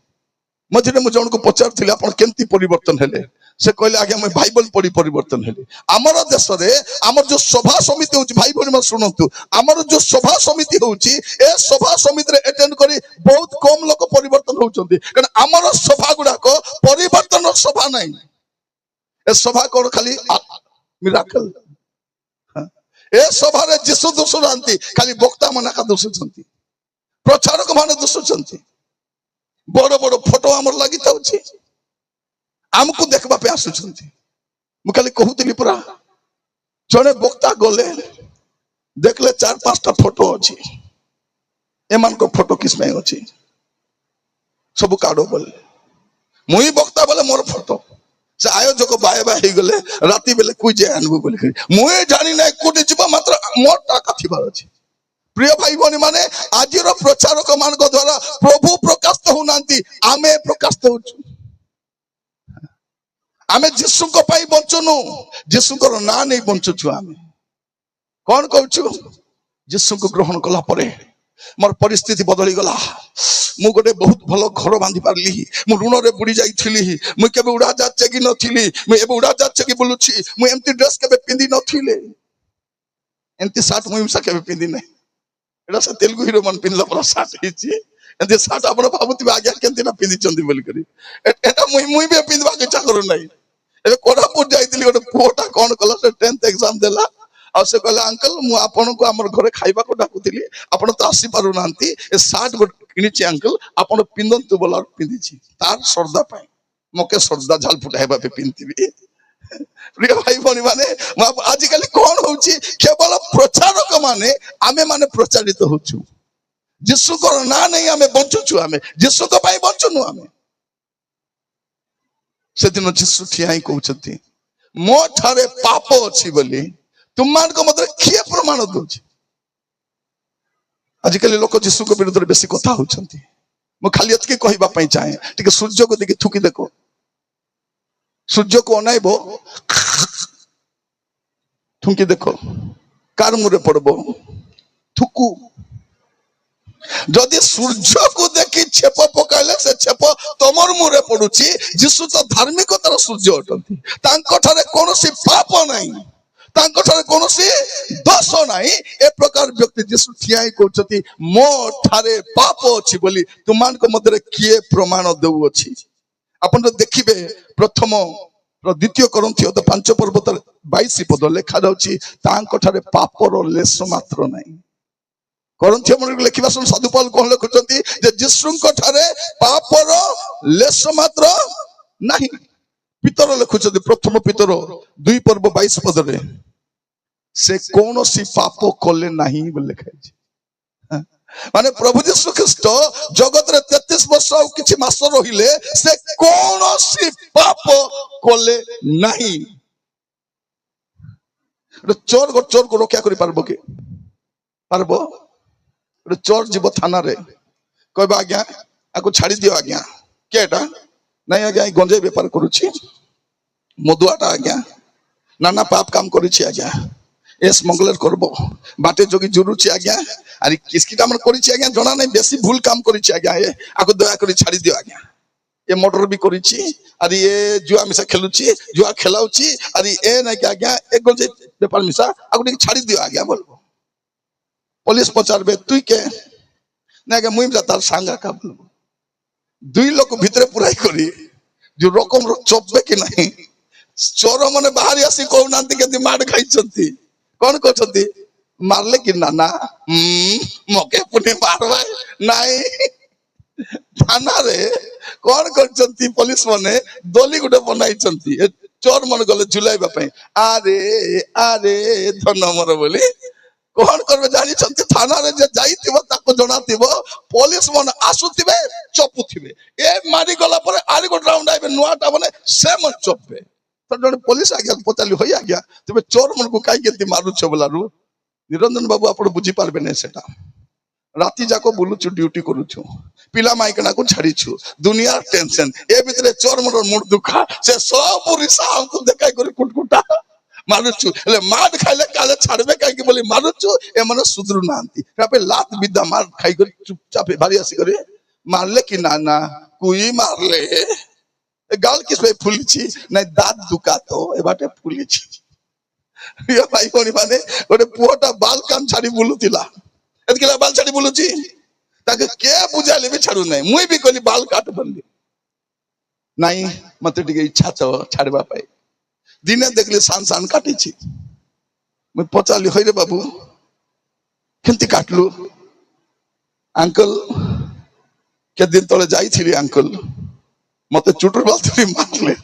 ମଝିରେ ମୁଁ ଜଣକୁ ପଚାରୁଥିଲି ଆପଣ କେମିତି ପରିବର୍ତ୍ତନ ହେଲେ? ସେ କହିଲେ ଆଜ୍ଞା ମୁଁ ବାଇବଲ ପଢି ପରିବର୍ତ୍ତନ ହେଲି। ଆମର ଦେଶରେ ଆମର ଯୋଉ ସଭା ସମିତି ହଉଛି, ଭାଇ ଭଉଣୀ ମାନେ ଶୁଣନ୍ତୁ, ଆମର ଯୋଉ ସଭା ସମିତି ହଉଛି, ଏ ସଭା ସମିତିରେ ଆଟେଣ୍ଡ କରି ବହୁତ କମ ଲୋକ ପରିବର୍ତ୍ତନ ହଉଛନ୍ତି। କାରଣ ଆମର ସଭା ଗୁଡାକ ପରିବର୍ତ୍ତନ ସଭା ନାହିଁ। ଏ ସଭା କଣ ଖାଲି ମିରାକଲ, ଏ ସଭାରେ ଯୀଶୁ ଦୋଷୁନାହାନ୍ତି, ଖାଲି ବକ୍ତା ମାନେ ଦୋଷୁଛନ୍ତି, ପ୍ରଚାରକ ମାନେ ଦୋଷୁଛନ୍ତି। ବଡ ବଡ ଫଟୋ ଆମର ଲାଗିଥାଉଛି, ଆମକୁ ଦେଖିବା ପାଇଁ ଆସୁଛନ୍ତି। ମୁଁ ଖାଲି କହୁଥିଲି ପରା, ଜଣେ ବକ୍ତା ଗଲେ ଦେଖିଲେ 4-5ଟା ଫଟୋ ଅଛି, ଏମାନଙ୍କ ଫଟୋ କିସ ପାଇଁ ଅଛି? ସବୁ କାଢ ବୋଲେ, ମୁଇଁ ବକ୍ତା ବୋଲେ ମୋର ଫଟୋ। ସେ ଆୟୋଜକ ବାଏ ବାଏ ହେଇଗଲେ, ରାତି ବେଲେ କୁଇ ଯେ ଆଣିବୁ ବୋଲି ମୁଇଁ ଜାଣି ନାହିଁ, କୋଉଠି ଯିବ, ମାତ୍ର ମୋର টাকা ଥିବାର ଅଛି। ପ୍ରିୟ ଭାଇ ଭଉଣୀ ମାନେ, ଆଜିର ପ୍ରଚାରକ ମାନଙ୍କ ଦ୍ୱାରା ପ୍ରଭୁ ପ୍ରକାଶ ହଉନାହାନ୍ତି, ଆମେ ପ୍ରକାଶ ହଉଛୁ। ଆମେ ଯୀଶୁଙ୍କ ପାଇଁ ବଞ୍ଚୁନୁ, ଯୀଶୁଙ୍କର ନାଁ ନେଇ ବଞ୍ଚୁଛୁ। ଆମେ କଣ କହୁଛୁ? ଯୀଶୁଙ୍କୁ ଗ୍ରହଣ କଲା ପରେ ମୋର ପରିସ୍ଥିତି ବଦଳି ଗଲା। ମୁଁ ଗୋଟେ ବହୁତ ଭଲ ଘର ବାନ୍ଧି ପାରିଲି, ମୁଁ ଋଣରେ ବୁଡି ଯାଇଥିଲି, ମୁଁ କେବେ ଉଡାଜାହାଜ ଚେକି ନଥିଲି, ମୁଁ ଏବେ ଉଡାଜାହାଜ ଚେକି ବୁଲୁଛି। ମୁଁ ଏମିତି ଡ୍ରେସ କେବେ ପିନ୍ଧି ନଥିଲି, ଏମିତି ସାର୍ଟ ମୁଁ କେବେ ପିନ୍ଧି ନାହିଁ। ଏଟା ସେ ତେଲୁଗୁ ହିରୋ ମାନେ ପିନ୍ଧିଲା ପରା ସାର୍ଟ ହେଇଛି, ଏମିତି ସାର୍ଟ ଆପଣ ଭାବୁଥିବେ ଆଜ୍ଞା କେମିତି ନା ପିନ୍ଧିଛନ୍ତି ବୋଲିକରି। ଏଟା ମୁଇଁ ବି ପିନ୍ଧିବାକୁ ଇଚ୍ଛା କରୁନାହିଁ। ଏବେ କୋରାପୁଟ ଯାଇଥିଲି, ଗୋଟେ ପୁଅଟା କଣ କଲା, ସେ 10th ଏକ୍ସାମ ଦେଲା, ଆଉ ସେ କହିଲା ଅଙ୍କଲ ମୁଁ ଆପଣଙ୍କୁ ଆମର ଘରେ ଖାଇବାକୁ ଡାକୁଥିଲି, ଆପଣ ତ ଆସିପାରୁନାହାନ୍ତି, ଏ ସାର୍ଟ ଗୋଟେ କିଣିଛି ଅଙ୍କଲ, ଆପଣ ପିନ୍ଧନ୍ତୁ ବୋଲା ପିନ୍ଧିଛି, ତାର ଶ୍ରଦ୍ଧା ପାଇଁ। ମକେ ଶ୍ରଦ୍ଧା ଝାଲ ଫୁଟା ହେବା ପାଇଁ ପିନ୍ଧିବି। ପ୍ରିୟ ଭାଇ ଭଉଣୀ ମାନେ, ଆଜିକାଲି କଣ ହଉଛି, କେବଳ ପ୍ରଚାରକ ମାନେ ଆମେ ମାନେ ପ୍ରଚାରିତ ହଉଛୁ, ଯୀଶୁଙ୍କର ନାଁ ନେଇ ଆମେ ବଞ୍ଚୁଛୁ, ଆମେ ଯୀଶୁଙ୍କ ପାଇଁ ବଞ୍ଚୁନୁ। ଆମେ ସେଦିନ ଯୀଶୁ ଠିଆ ହିଁ କହୁଛନ୍ତି, ମୋ ଠାରେ ପାପ ଅଛି ବୋଲି ତୁମମାନଙ୍କ ମଧ୍ୟରେ କିଏ ପ୍ରମାଣ ଦଉଛି? ଆଜିକାଲି ଲୋକ ଯୀଶୁଙ୍କ ବିରୁଦ୍ଧରେ ବେଶୀ କଥା ହଉଛନ୍ତି। ମୁଁ ଖାଲି ଏତିକି କହିବା ପାଇଁ ଚାହେଁ, ଟିକେ ସୂର୍ଯ୍ୟକୁ ଦେଖି ଥୁକି ଦେଖ, ସୂର୍ଯ୍ୟକୁ ଅନାଇବ, ଥୁକି ଦେଖ, କାର ମୁହଁରେ ପଡବ ଥୁକୁ। जदि सूर्य को देखी छेप पकाइले से छेप तमर मुरे पड़ुची जीशु तो धार्मिकतार सूर्य अटंती तांको ठारे कोनोसी पाप नाही तांको ठारे कोनोसी दोष नाही ए प्रकार व्यक्ति जीशु ठियाई कहउछती मो ठारे पाप अछि बोली तुमान को मधरे किए प्रमाण देउ अछि आपण तो देखिबे प्रथम द्वितीय करंथियो तो 5 पर्व 22 पद लेखा जाउची तांको ठारे पापर लेश मात्र नाही करंथियो मन लिखिबा सन साधु पौल कोन लिखुचंती जे जीशुंको ठारे पापर लेश मात्र नाही पितर लिखुचंती प्रथम पितर 2 पर्व 22 पद रे से कोनोसी पाप कले नाही बोल लिखा छै माने प्रभु यीशु ख्रीस्ट जगत रे 33 वर्ष और किछि मास रहिले से कोनोसी पाप कले नाही चोर को रक्षा करि पारबो के पारबो चोर जीव थाना रे कहबा आज्ञा आको छाड़ी दियो आज्ञा केटा नहीं आज्ञा गंजे व्यापार करूची मधुआटा आज्ञा नाना पाप काम करूची आज्ञा ए स्मगलर करबो बाटे जोगी जुरुची आज्ञा अरे किसकिटा मन करूची आज्ञा जणा नहीं बेसी भूल काम करूची आज्ञा ए आको दया करी छाड़ी दियो आज्ञा ये मोटर भी करूची अरे ये जुआ मिसा खेलुची जुआ खेलाउची अरे ए नहीं के आज्ञा एक गंजे व्यापार मिसा आको छाड़ी दियो आज्ञा बोलबो पुलिस पचारबे तुई के ना के मुइम जातार सांगा का बोलबो दुई लोक भितरे पुराई करी जो रकम रो चोबे कि नहीं चोर माने बाहर आसी कहउनांती के मार खाइछंती कोन कहछंती मारले कि ना मके पुने मारवा नाही थाना रे कोन करछंती पुलिस माने दोली गुटे बनाइछंती चोर मन गले झुलाइबा पई अरे अरे धनमर बोली कौन करबे जानी छंती थाना रे जे जाईतिबो ताको जणातिबो पुलिस मन आसुतिबे चपुतिबे ए मारी गला पर आरी गो राउंड आइबे नुआटा बने से मन चपबे तो जण पुलिस आ गया पचाली होई आ गया तबे चोर मन को काई केति मारू छ बोलारू निरंजन बाबू आपण बुझी पारबे नै सेटा राती जाको बुलुछु ड्यूटी करूछु पिला माइकना को छाड़ी छु दुनिया टेंशन ए भितरे चोर मन मुड दुखा से सब पुलिस हमको देखाई करे कुटकुटा मानुचु ले मार खाइले काले छाड़बे काई के बोली मानुचु ए मन सुधरु नांती तापे लात विद्या मार खाई कर चुपचाप भारी आसी करे मारले कि नाना कुई मारले ए गाल किस पे फुलिछि नै दांत दुका तो ए बाटे फुलिछि ये भाई कोनी माने ओटे पुओटा बाल कान छाड़ी बुलुतिला एतकेला बाल छाड़ी बुलुछि ताके के बुझाले भी छाड़ू नै मुई भी कोनी बाल काट बनली नाही मते टिके इच्छा छ छाड़बा पाई दिने देखले सान सान काटी छी मैं पचाली होई रे बाबू केंती काटलु अंकल के दिन तले जाई थिली अंकल मते चुटुर बाल थोड़ी मारले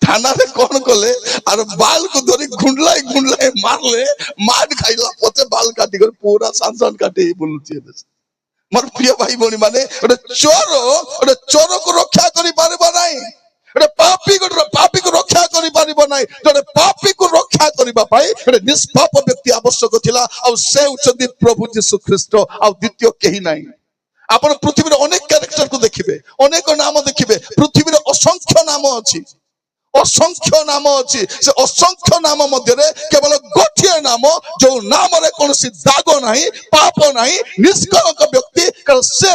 थाना रे कोन कोले और बाल को धरी गुंडलाई मारले मार खाइला पते बाल काटी कर पूरा सान सान काटी बोलुची मोर प्रिय भाई बोनी माने ओटे चोर को रक्षा करि पारबो नाही पापी को रक्षा करि पारिबो नाही जने पापी को रक्षा करिबा पाई निष्पाप व्यक्ति आवश्यक थिला आ से उचंदी प्रभु यीशु ख्रीस्ट आ द्वितीय केही नाही आपण पृथ्वी रे अनेक कैरेक्टर को देखिबे अनेक नाम देखिबे पृथ्वी रे असंख्य नाम अछि से असंख्य नाम मध्य रे केवल गोटिए नाम जो नाम रे कोनसी दाग नाही पाप नाही निष्कलंक व्यक्ति कर से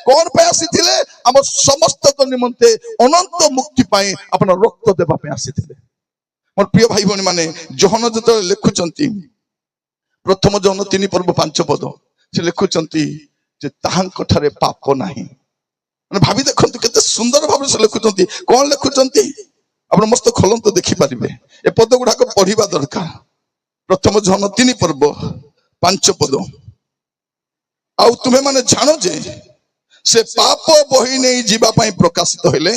कोन पे आसीथिले हम समस्त को निमंते अनंत मुक्ति पाई अपन रक्त देबा पे आसीथिले मोर प्रिय भाई बहन माने जोहन जत लिखुचंती प्रथम जोहन 3 पर्व 5 पद से लिखुचंती जे ताहांक ठारे पाप नाही माने भाभी देखंतु केते सुंदर भाबे से लिखुचंती कोन लिखुचंती आपण मस्त खोलंत देखि पारिबे ए पद गुडा को पढिबा दरकार प्रथम जोहन 3 पर्व 5 पद आ तुमे माने जानो जे से पाप बही नहीं जीवा पाई प्रकाशित होले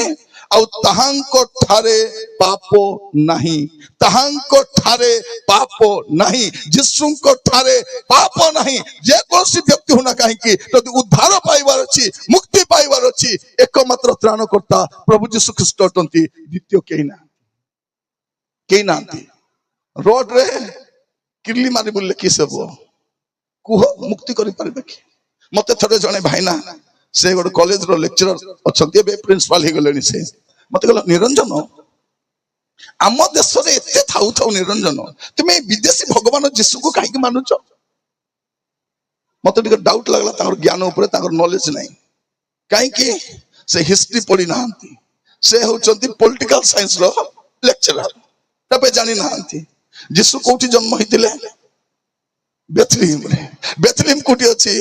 आ ताहांको ठारे पाप नाही ताहांको ठारे पाप नाही यीशुंको ठारे पाप नाही जे कोसी व्यक्ति होना काहे कि यदि उद्धार पाइबार अछि मुक्ति पाइबार अछि एकमात्र त्राणकर्ता प्रभु यीशु ख्रीष्ट अटंती द्वितीय केही नांती रोड रे किरली मारी बोलले कि सब कुह मुक्ति करि पारबे कि मते थरे जने भाईना से गोटे कॉलेज रो लेक्चरर अछंती बे प्रिंसिपल हे गलेनी से मते कहला निरंजन आम देश रे एते थाउ थाउ निरंजन तुमे विदेशी भगवान यीशु को काहे कि मानुछ मत डाउट लगला ज्ञान उपर नॉलेज नहीं कहीं से हिस्ट्री पढ़ी ना से होचंती पॉलिटिकल साइंस रो लेक्चरर तबे जानी ना जीशु कोठी जन्म होइतिले बेथलीम रे बेथलीम कोठी अछि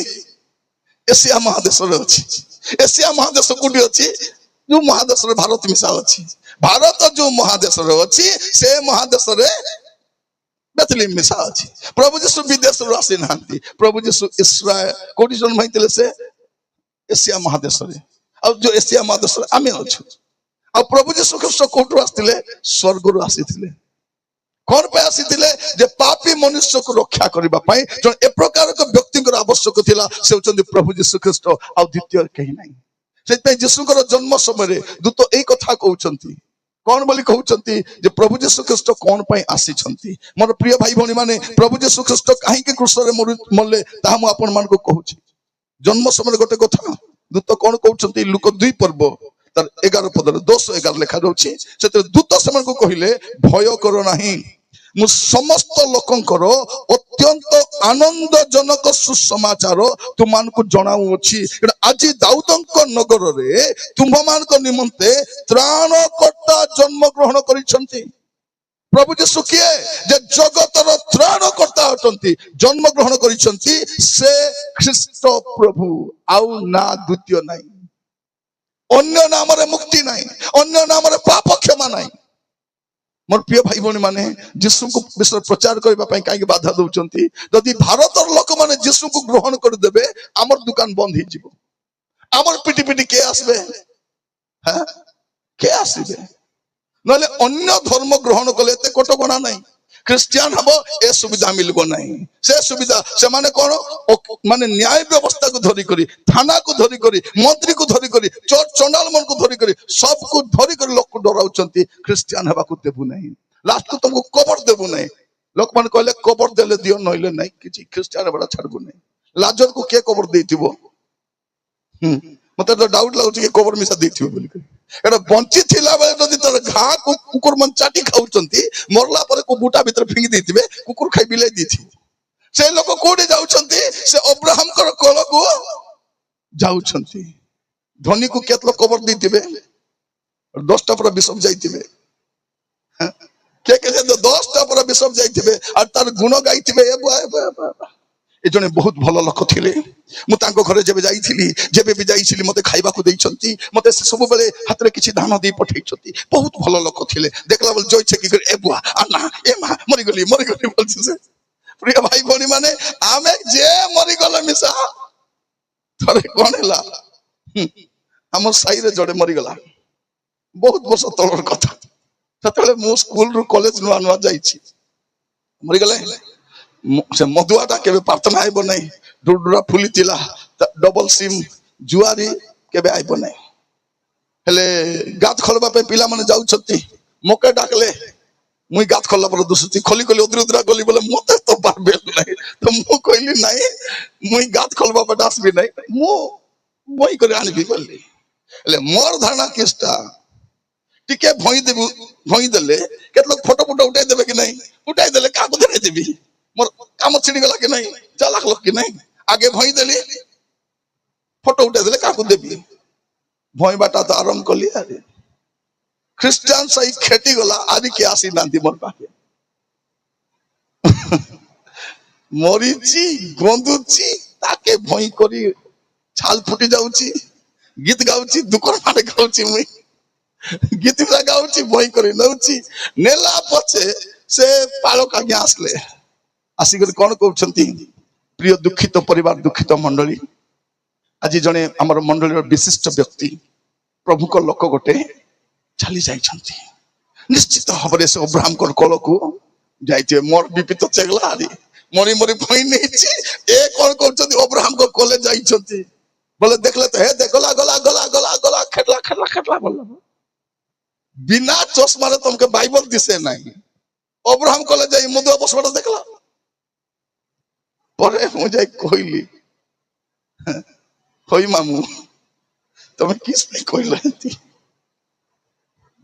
एशिया महादेश रे अछि एशिया महादेश कोठी अछि जो महादेश रे भारत मिसा अछि भारत जो महादेश रे अछि से महादेश रे बेथलीम मिसा अछि प्रभु जीशु विदेश रो आसी नांती प्रभु जीशु इस्राएल कोठी जन्म होइतिले से एशिया महादेश रे और जो एशिया महादेश रे आमे अछु और प्रभु जीशु ख्रीष्ट कोठु आस्तिले स्वर्ग रु आसीथिले कौन पे आसीथिले जे पापी मनुष्य को रक्षा करबा पई जो ए प्रकार के व्यक्ति को आवश्यक थिला से होचंदी प्रभु जीशु ख्रीष्ट और द्वितीय कहीं नहीं सेते जीशु को जन्म समय रे दूत एई कथा कहउचंती कौन बोली कहउचंती जे प्रभु जीशु ख्रीष्ट कौन पई आसी छंती मोर प्रिय भाई भौणी माने प्रभु जीशु ख्रीष्ट काहे के क्रूस रे मरले ता हम आपन मान को कहउची जन्म समय गोटे कथा दूत कौन कहउचंती लुक 2 पर्व 11 पद 10-11 लेखा रहउची सेते दूत समय को कहिले भय करो नाही मु समस्त लोकंकर अत्यंत आनंदजनक सुसमाचार तुमान को जणाउ अछि आज दाऊदंक नगर रे तुममान को निमंते त्राणकर्ता जन्म ग्रहण करिसंती प्रभु जीशु किए जे जगतर त्राणकर्ता अटंती जन्म ग्रहण करिसंती से ख्रीष्ट प्रभु आउ ना द्वितीय नाही अन्य नाम रे मुक्ति नहीं अन्य नाम रे पाप क्षमा नहीं मोर प्रिय भाई भौणी माने जीशु को विषय प्रचार करबा पई काई बाधा दउचंती यदि भारतर लोक माने जीशु को ग्रहण कर देबे हमर दुकान बंद ही जीवो हमर पिटी पिटी के आसबे हैं के आसीबे नले अन्य धर्म ग्रहण कले एते कटकणा नहीं क्रिश्चियन हबो ए सुविधा मिलबो नहीं से सुविधा से माने कोन माने न्याय व्यवस्था को धरी करी थाना को धरी करी मंत्री को धरी करी चर्च चंडाल मन को धरी करी सब को धरी करी लोक को डराउचंती क्रिश्चियन हबा को देबु नहीं लास्ट को तुमको कबर देबु नहीं लोक मन कहले कबर देले दियो नइले नहीं किछि क्रिश्चियन बड़ा छाड़बु नहीं लाजर को के कबर देथिबो मते तो डाउट लागुची के कबर मिसा देथिबो बोली एटा बंची थिला बेले जदि तर घा कुकुर मन चाटी खाउचंती मरला पर को बूटा भीतर फिंगी देथिबे कुकुर खाइ बिलाई देथिबो से लोक कोडे जाउचंती से अब्राहम कर कोल को जाउचंती धनी को केतलो कबर देथिबे 10टा पर बिशप जाइथिबे के 10टा पर बिशप जाइथिबे और तार गुण गाइथिबे ए जने बहुत भलो लोक थिले मु तांको घरे जेबे जाइथिली जेबे भी जाइथिली मते खाइबा को दैछंती मते से सब बेले हाथ रे किछि दान दे पठैछंती बहुत भलो लोक थिले देखला बोल जय छे कि ए बुआ अन्ना ए मा मरि गली बोलछि से प्रिय भाई भौणी माने आमे जे मरि गले मिसा थरे कोन हला हमर साई रे जड़े मरि गला बहुत वर्ष तलर कथा सतले मु स्कूल रु कॉलेज नुआ नुआ जाइछि मरि गले से मधुआटा केबे प्रार्थना आइबो नहीं डुडुरा फुली तिला डबल सिम जुआरी केबे आइबो नहीं हेले गात खोलबा पे पिला माने जाउ छथि मोके डाकले मुई गात खोलला पर दुसुती खोली खोली उधर उधर गली बोले मते तो पारबे नहीं तो मु कहली नहीं मुई गात खोलबा पे डासबी नहीं मु बई करे आनबी बोली हेले मोर धारणा किस्ता टिके भई देले केत लोग फोटो फोटो उठाई देबे कि नहीं उठाई देले का को देने देबी मोर काम छिड़ी गला कि नहीं चालाक लोग कि नहीं आगे भई देली फोटो उठा देले काकू देबी भई बाटा तो आरंभ कली अरे क्रिश्चियन सही खेती गला आदि के आसी नांती मोर पाके मरीची गंदुची ताके भई करी छाल फुटी जाउची गीत गाउची दुकर माने गाउची मुई गीत गाउची भई करी नउची नेला पछे से पालो का आसले आसिक कौन कहते प्रिय दुखित परिवार दुखित मंडली आज जड़े आम मंडल विशिष्ट व्यक्ति प्रभु को लोक गोटे चली जाइछंती निश्चित भाव से अब्राहम कल को जाइए मोर बीपी तो चेगला आरी मरी मरी भई नहीं ए कौन कहते अब्राहम को कले जाइछंती बोले देखले तो हे देखला गला गला गला गला खेटला खेटला खेटला बोल बिना चश्मा रे तुमके बाइबल दिसे नहीं अब्राहम कले जाई मधुआ बसवाटा देखला परे मुझे कहली होई मामू तुम किस नहीं कहल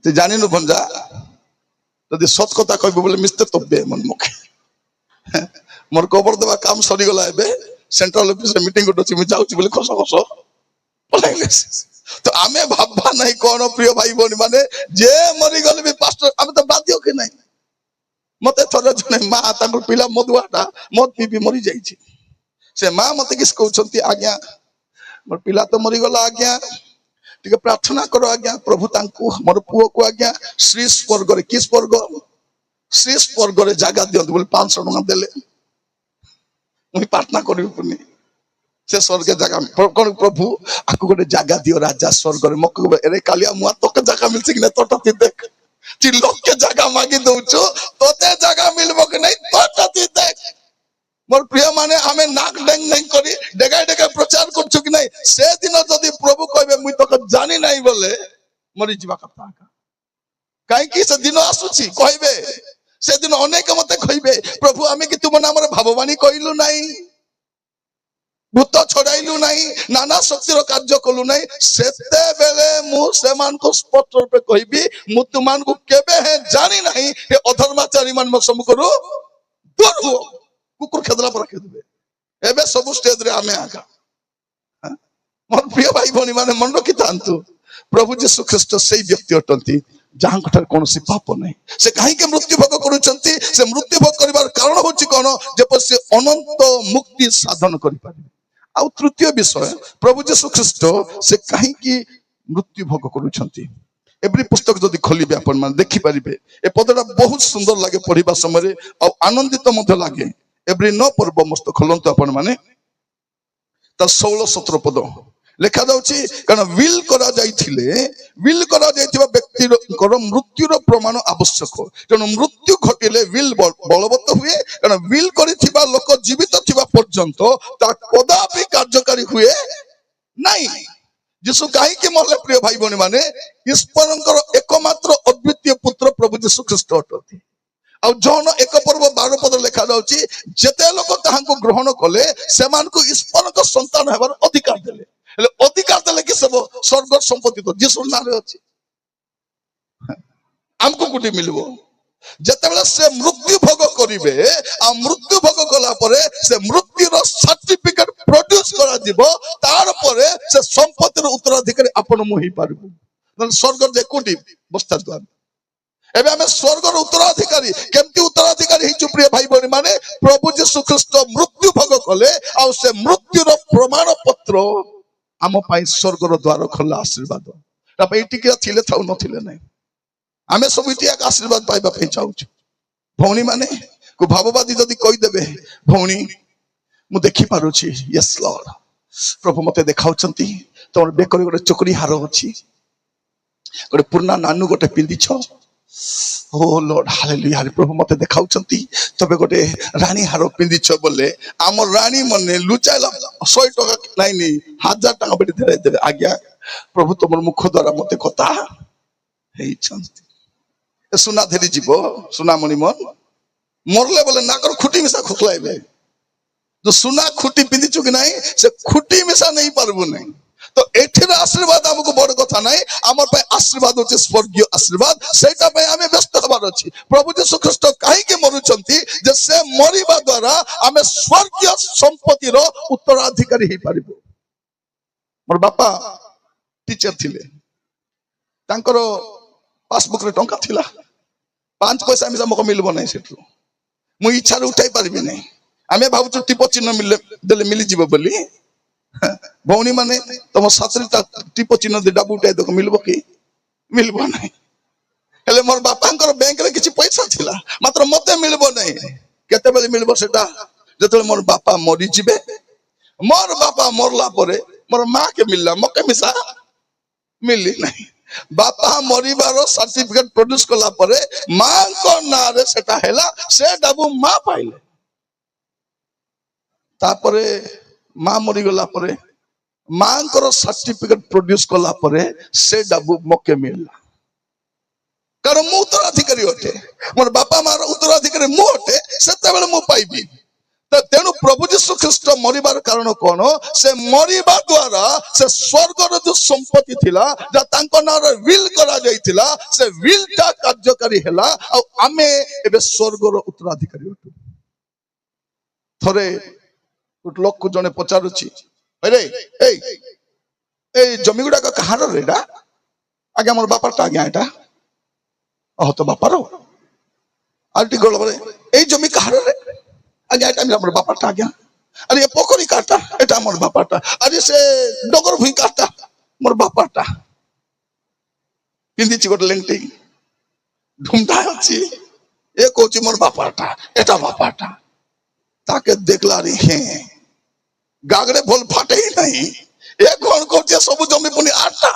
जानी नु भंजा यदि सत कथा कहबे बोले मिस्ते तबे मन मुखे मोर कबर देवा काम सरी गला एबे सेंट्रल ऑफिस मीटिंग गोटे मुझे जाऊँ बोले खस खस पलाइले तो आम भाबा ना कौन प्रिय भाई भौणी मैंने जे मरीगले भी पास्टर आम तो बाध्य कि ना मत थोड़े जन माँ पिला मधुआटा मद पी मरी जाइए से माँ मत किस कहते आज्ञा मोर पिला तो मरीगला आज्ञा टिके प्रार्थना करो आज्ञा प्रभु तांकु मोर पुओ को आज्ञा श्री स्वर्ग रे किस स्वर्ग श्री स्वर्ग रे जगह दियंतु बोले 500 टका देले मुई प्रार्थना करियो पुनी से स्वर्ग जगह कोन प्रभु आकु गोटे जगह दियो राजा स्वर्ग रे मक एरे कालिया मुआ तोके जगह मिलछि कि नै तोटा ती देख ती लोक के जगह मांगी दउछु तोते जगह मिलबो कि नै तोटा ती देख मोर प्रिय माने हमें नाक डेंग नहीं करी डेगा डेगा प्रचार करछु कि नहीं से दिन जदी प्रभु कहबे मुई तो जानि नहीं बोले मरि जीवा कथा काई कि से दिन आसुची कहबे से दिन अनेक मते कहबे प्रभु हमें कि तुम नाम रे भाववाणी कइलु नहीं भूत छड़ाइलु नहीं नाना शक्तिर कार्य कलु नहीं सेते बेले मु सेमान को स्पष्ट रूप कहबी मु तुमान को केबे है जानि नहीं हे अधर्माचारी मान सम्मुख करू दूर हो कुकुर खेदला पर खेदबे एबे सब स्टेज रे आमे आका मोर प्रिय भाई भौणी माने मन रखि थांतु प्रभु यीशु ख्रीष्ट सेही व्यक्ति अटंती जहां कठार कोनोसी पाप नहीं से काहे के मृत्यु भोग करूचंती से मृत्यु भोग करिवार कारण होची कोन जे पर से अनंत मुक्ति साधन करि पारे आ तृतीय विषय प्रभु यीशु ख्रीष्ट से काहे की मृत्यु भोग करूचंती एवरी पुस्तक जदि खोलिबे आपण मान देखि परिबे ए पदटा बहुत सुंदर लागे पढिबा समय आ आनंदित मध्य लागे एवरी 9 पर्व मस्त खोलंतु आपण माने ता 16-17 पद लेखा जाउची कारण विल करा जाइथिबा व्यक्तिर मृत्युर प्रमाण आवश्यक जन मृत्यु घटिले विल बलवत्त हुए कारण विल करिथिबा लोक जीवित थिबा पर्यंत ता कदापि कार्यकारी हुए नाही यीशु काहे के मरले प्रिय भाई भौणी माने ईश्वरंकर एकमात्र अद्वितीय पुत्र प्रभु यीशु ख्रीष्ट अटति आ जौन 1 पर्व 12 पद लेखा जाउची जेते लोक ताहांको ग्रहण कले सेमान को ईश्वरक संतान हेबार अधिकार देले हेले अधिकार देले कि सब स्वर्ग संपत्ति तो यीशु नारे अछि हमको कोटी मिलबो जेते बेला से मृत्यु भोग करिवे आ मृत्यु भोग कला परे से मृत्युर सर्टिफिकेट प्रोड्यूस करा दिबो तार परे से संपत्तिर उत्तराधिकारी आपण मोहि पारबो स्वर्ग जे कोटी बस्ता द्वार एबे हमें स्वर्गर उत्तराधिकारी केमती उत्तराधिकारी हिचु प्रिय भाई भौणी माने प्रभु यीशु ख्रीष्ट मृत्यु भोग कले आ से मृत्युर प्रमाण पत्र आम पाई स्वर्गर द्वार खोला आशीर्वाद तापे इटिकिया थिले थाउ नथिले नै आमे सब इटिया आशीर्वाद पाइबा पे चाहूछु भौणी माने को भाववादी जदी कहि देबे भौणी मु देखि पारुछि यस लॉर्ड प्रभु मते देखाउचंती तोर बेकरी गोटे चोकरी हार अछि गोटे पुरना नानू गोटे पिंदी छ ओ लॉर्ड हालेलुया प्रभु मते देखाउचंती तबे गोटे रानी हार पिंदी छ बोले आम रानी मने लुचाइला 100 टका नाही नी 1000 टका बेटी धरे देबे आज्ञा प्रभु तोमर मुख द्वारा मते कथा हेई छंती सुना धरी जीवो सुना मणि मन मरले बोले नाकर खुटी मिसा खोखलाइबे जो सुना खुटी पिंदी छु कि नाही से खुटी मिसा नहीं पारबो नहीं तो एठिर आशीर्वाद हमको बड़ कथा नाही हमर पे आशीर्वाद होचे स्वर्गीय आशीर्वाद सेटा पे हमें व्यस्त हबार अछि प्रभु यीशु ख्रीष्ट काहे के मरुचंती जे से मरिबा द्वारा हमें स्वर्गीय संपत्ति रो उत्तराधिकारी हे पारिबो मोर बापा टीचर थिले तांकर पासबुक रे टंका थिला 5 पैसा मिसा मको मिलबो नाही सेठु मु इच्छा रे उठाई पारिबे नाही हमें भाबु टिप चिन्ह मिले देले मिली जीवो बोली भौणी माने तुम सातरीटा टिप चिन्ह दे डाबू उठाई दो मिलबो कि मिलबो नाही हेले मोर बापांकर बैंक रे किछि पैसा थिला मात्र मते मिलबो नाही केते बेले मिलबो सेटा जेतले मोर बापा मरि जिबे मोर बापा मरला परे मोर मां के मिलला मके मिसा मिली नाही बापा मरिबार सर्टिफिकेट प्रोड्यूस कला परे मां को नारे सेटा हैला से डाबू मां पाइले तापरे मां मरि गला परे मां को सर्टिफिकेट प्रोड्यूस कला परे से डाबू मके मिलला कारण मु उत्तराधिकारी होते मोर बापा मार उत्तराधिकारी मु होते सेते बेले मु पाइबी तेणु प्रभु यीशु ख्रीष्ट मरिबार कारण कोन से मरिबा द्वारा से स्वर्गर जो संपत्ति थिला जा तांको नार विल करा जाइथिला से विल ता कार्यकारी हैला आ आमे एबे स्वर्गर उत्तराधिकारी होतु थरे ଗୋଟେ ଲୋକକୁ ଜଣେ ପଚାରୁଛି, ଆରେ ଏଇ ଏଇ ଜମି ଗୁଡାକ କାହାର ରେ ଏଟା? ଆଜ୍ଞା ମୋର ବାପାରଟା ଆଜ୍ଞା ଏଟା। ଓହ ତ ବାପାର? ଆଉ ଟିକେ ଗଲ ବଳେ ଏଇ ଜମି କାହାର ରେ? ଆଜ୍ଞା এটা আমার বাপারটা আজ্ঞা। আরে এ পোখরি কাটা এটা আমার বাপারটা। আরে সে ডগর ভুই কাটা মোর বাপারটা। পিন্ধিছি গোটে লেংটি ঢুমটা ଅଛି এ কହୁଛି মোর বাপারটা এটা বাপারটা। তাকে দেখলারি হ্যাঁ গাগড়ে ভুল ফাটেই নাই এ কোন কହୁଛି ସବୁ জমি পুনি আটা।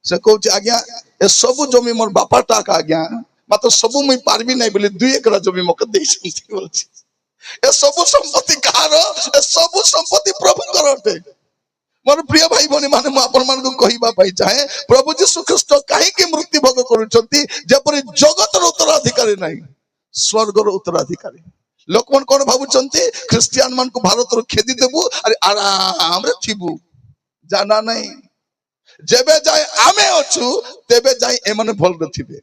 সে কହୁଛି আজ্ঞা এ ସବୁ জমি মোর বাপারটা আজ্ঞা মাত্র ସବୁ মুই পারবি নাই বলে 2 একর জমি মকে ଦେଇଛନ୍ତି বলছি। ଏ ସବୁ ସମ୍ପତ୍ତି କାହାର? ଏ ସବୁ ସମ୍ପତ୍ତି ପ୍ରଭୁଙ୍କର ଅଟେ। ମୋର ପ୍ରିୟ ଭାଇ ଭଉଣୀ ମାନେ ମୁଁ ଆପଣମାନଙ୍କୁ କହିବା ପାଇଁ ଚାହେଁ ପ୍ରଭୁ ଯୀଶୁ ଖ୍ରୀଷ୍ଟ କାହିଁକି ମୃତ୍ୟୁ ଭୋଗ କରୁଛନ୍ତି? ଯେପରି ଜଗତର ଉତ୍ତରାଧିକାରୀ ନାହିଁ ସ୍ୱର୍ଗର ଉତ୍ତରାଧିକାରୀ। ଲୋକମାନେ କଣ ଭାବୁଛନ୍ତି ଖ୍ରୀଷ୍ଟିଆନ ମାନଙ୍କୁ ଭାରତରୁ ଖେଦି ଦେବୁ ଆରେ ଆରାମରେ ଥିବୁ। ଜାନା ନାହିଁ ଯେବେ ଯାଏ ଆମେ ଅଛୁ ତେବେ ଯାଏ ଏମାନେ ଭଲରେ ଥିବେ।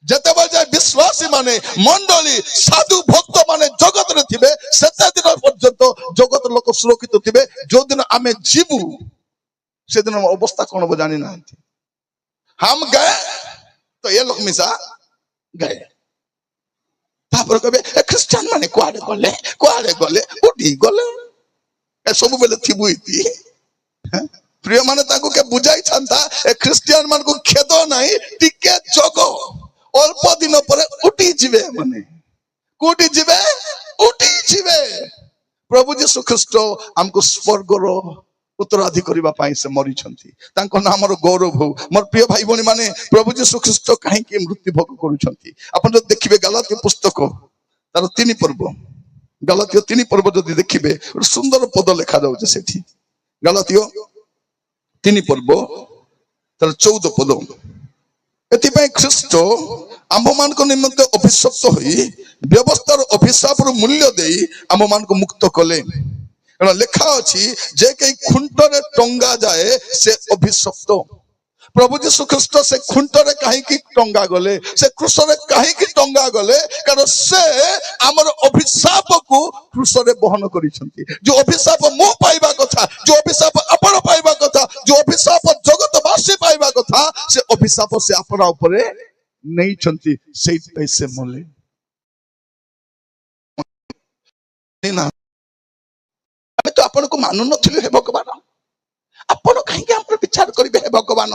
ଯେତେବେଳେ ଯାଏ ବିଶ୍ୱାସୀ ମାନେ ମଣ୍ଡଳୀ ସାଧୁ ଭକ୍ତ ମାନେ ଜଗତରେ ଥିବେ ସେତେ ଦିନ ପର୍ଯ୍ୟନ୍ତ ଜଗତ ଲୋକ ସୁରକ୍ଷିତ ଥିବେ। ଯୋଉଦିନ ଆମେ ଯିବୁ ସେଦିନ ଅବସ୍ଥା କଣ ହବ ଜାଣିନାହାନ୍ତି। ହାମ ଗଏ ତ ଏ ଲୋକ ମିଶା ଗଏ। ତାପରେ କହିବେ ଏ ଖ୍ରୀଷ୍ଟିଆନ ମାନେ କୁଆଡେ ଗଲେ କୋଉଠି ଗଲେ ଏ ସବୁବେଳେ ଥିବୁ ଇତି। ପ୍ରିୟ ମାନେ ତାଙ୍କୁ କେ ବୁଝାଇଥାନ୍ତା ଏ ଖ୍ରୀଷ୍ଟିଆନ ମାନଙ୍କୁ ଖେଦ ନାହିଁ ଟିକେ ଜଗ ଅଳ୍ପ ଦିନ ପରେ ଉଠି ଯିବେ। ମାନେ କୋଉଠି ଯିବେ? ଉଠି ଯିବେ। ପ୍ରଭୁ ଯୀଶୁ ଖ୍ରୀଷ୍ଟ ଆମକୁ ସ୍ୱର୍ଗର ଉତ୍ତରାଧି କରିବା ପାଇଁ ସେ ମରିଛନ୍ତି। ତାଙ୍କ ନାମର ଗୌରବ ହଉ। ମୋର ପ୍ରିୟ ଭାଇ ଭଉଣୀ ମାନେ ପ୍ରଭୁ ଯୀଶୁ ଖ୍ରୀଷ୍ଟ କାହିଁକି ମୃତ୍ୟୁ ଭୋଗ କରୁଛନ୍ତି? ଆପଣ ଯଦି ଦେଖିବେ ଗାଲାତୀୟ ପୁସ୍ତକ ତାର 3 ପର୍ବ ଗାଲାତୀୟ 3 ପର୍ବ ଯଦି ଦେଖିବେ ଗୋଟେ ସୁନ୍ଦର ପଦ ଲେଖା ଯାଉଛି ସେଠି। ଗାଲାତୀୟ 3 ପର୍ବ ତାର 14 ପଦ। ଏଥିପାଇଁ ଖ୍ରୀଷ୍ଟ ଆମ୍ଭମାନଙ୍କ ନିମନ୍ତେ ଅଭିଶପ୍ତ ହୋଇ ବ୍ୟବସ୍ଥାର ଅଭିଶାପରୁ ମୂଲ୍ୟ ଦେଇ ଆମମାନଙ୍କୁ ମୁକ୍ତ କଲେ। କାରଣ ଲେଖା ଅଛି ଯେ କେହି ଖୁଣ୍ଟରେ ଟଙ୍ଗା ଯାଏ ସେ ଅଭିଶପ୍ତ। ପ୍ରଭୁ ଯୀଶୁ ଖ୍ରୀଷ୍ଟ ସେ ଖୁଣ୍ଟରେ କାହିଁକି ଟଙ୍ଗା ଗଲେ? ସେ କ୍ରୁଶରେ କାହିଁକି ଟଙ୍ଗା ଗଲେ? କାରଣ ସେ ଆମର ଅଭିଶାପକୁ କ୍ରୁଶରେ ବହନ କରିଛନ୍ତି। ଯୋଉ ଅଭିଶାପ ମୁଁ ପାଇବା କଥା, ଯୋଉ ଅଭିଶାପ ଆପଣ ପାଇବା କଥା, ଯୋଉ ଅଭିଶାପ ଜଗତବାସୀ ପାଇବା କଥା ସେ ଅଭିଶାପ ସେ ଆପଣା ଉପରେ ନେଇଛନ୍ତି। ସେଇଥିପାଇଁ ସେ ମଲେ। ଆମେ ତ ଆପଣଙ୍କୁ ମାନୁ ନଥିଲୁ ହେ ଭଗବାନ, ଆପଣ କାହିଁକି ଆମର ବିଚାର କରିବେ ହେ ଭଗବାନ?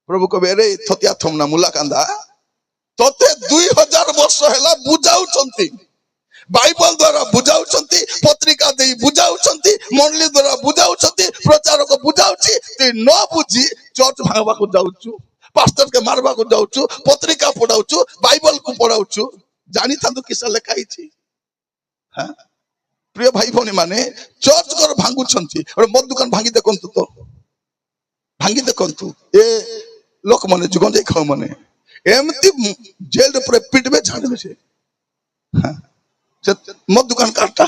ପ୍ରଭୁ କହିବେ ରେ ଥତିଆ ଥମନା ମୁଲା କାନ୍ଦା ତତେ 2000 ବର୍ଷ ହେଲା ବୁଝାଉଛନ୍ତି। ବାଇବଲ ଦ୍ୱାରା ବୁଝାଉଛନ୍ତି, ପତ୍ରିକା ଦେଇ ବୁଝାଉଛନ୍ତି, ମଣ୍ଡଳୀ ଦ୍ୱାରା ବୁଝାଉଛନ୍ତି, ପ୍ରଚାରକ ବୁଝାଉଛି। ତୁଇ ନ ବୁଝି ଚର୍ଚ୍ଚ ଭାଙ୍ଗବାକୁ ଯାଉଛୁ, ପାଷ୍ଟରକେ ମାରବାକୁ ଯାଉଛୁ, ପତ୍ରିକା ପଢାଉଛୁ, ବାଇବଲକୁ ପଢାଉଛୁ। ଜାଣିଥାନ୍ତୁ କିସ ଲେଖା ହେଇଛି। ପ୍ରିୟ ଭାଇ ଭଉଣୀ ମାନେ ଚର୍ଚ୍ଚ ଘର ଭାଙ୍ଗୁଛନ୍ତି। ଗୋଟେ ମଦ ଦୋକାନ ଭାଙ୍ଗି ଦେଖନ୍ତୁ ତ, ଭାଙ୍ଗି ଦେଖନ୍ତୁ। ଏ ଲୋକମାନେ ଯୁଗଞ୍ଜେଇ ଖାଉ ମାନେ ଏମିତି ଜେଲରେ ପୁରା ପିଟିବେ ଛାଡ଼ିବେ। ସେ ମଦ ଦୋକାନ କାଟା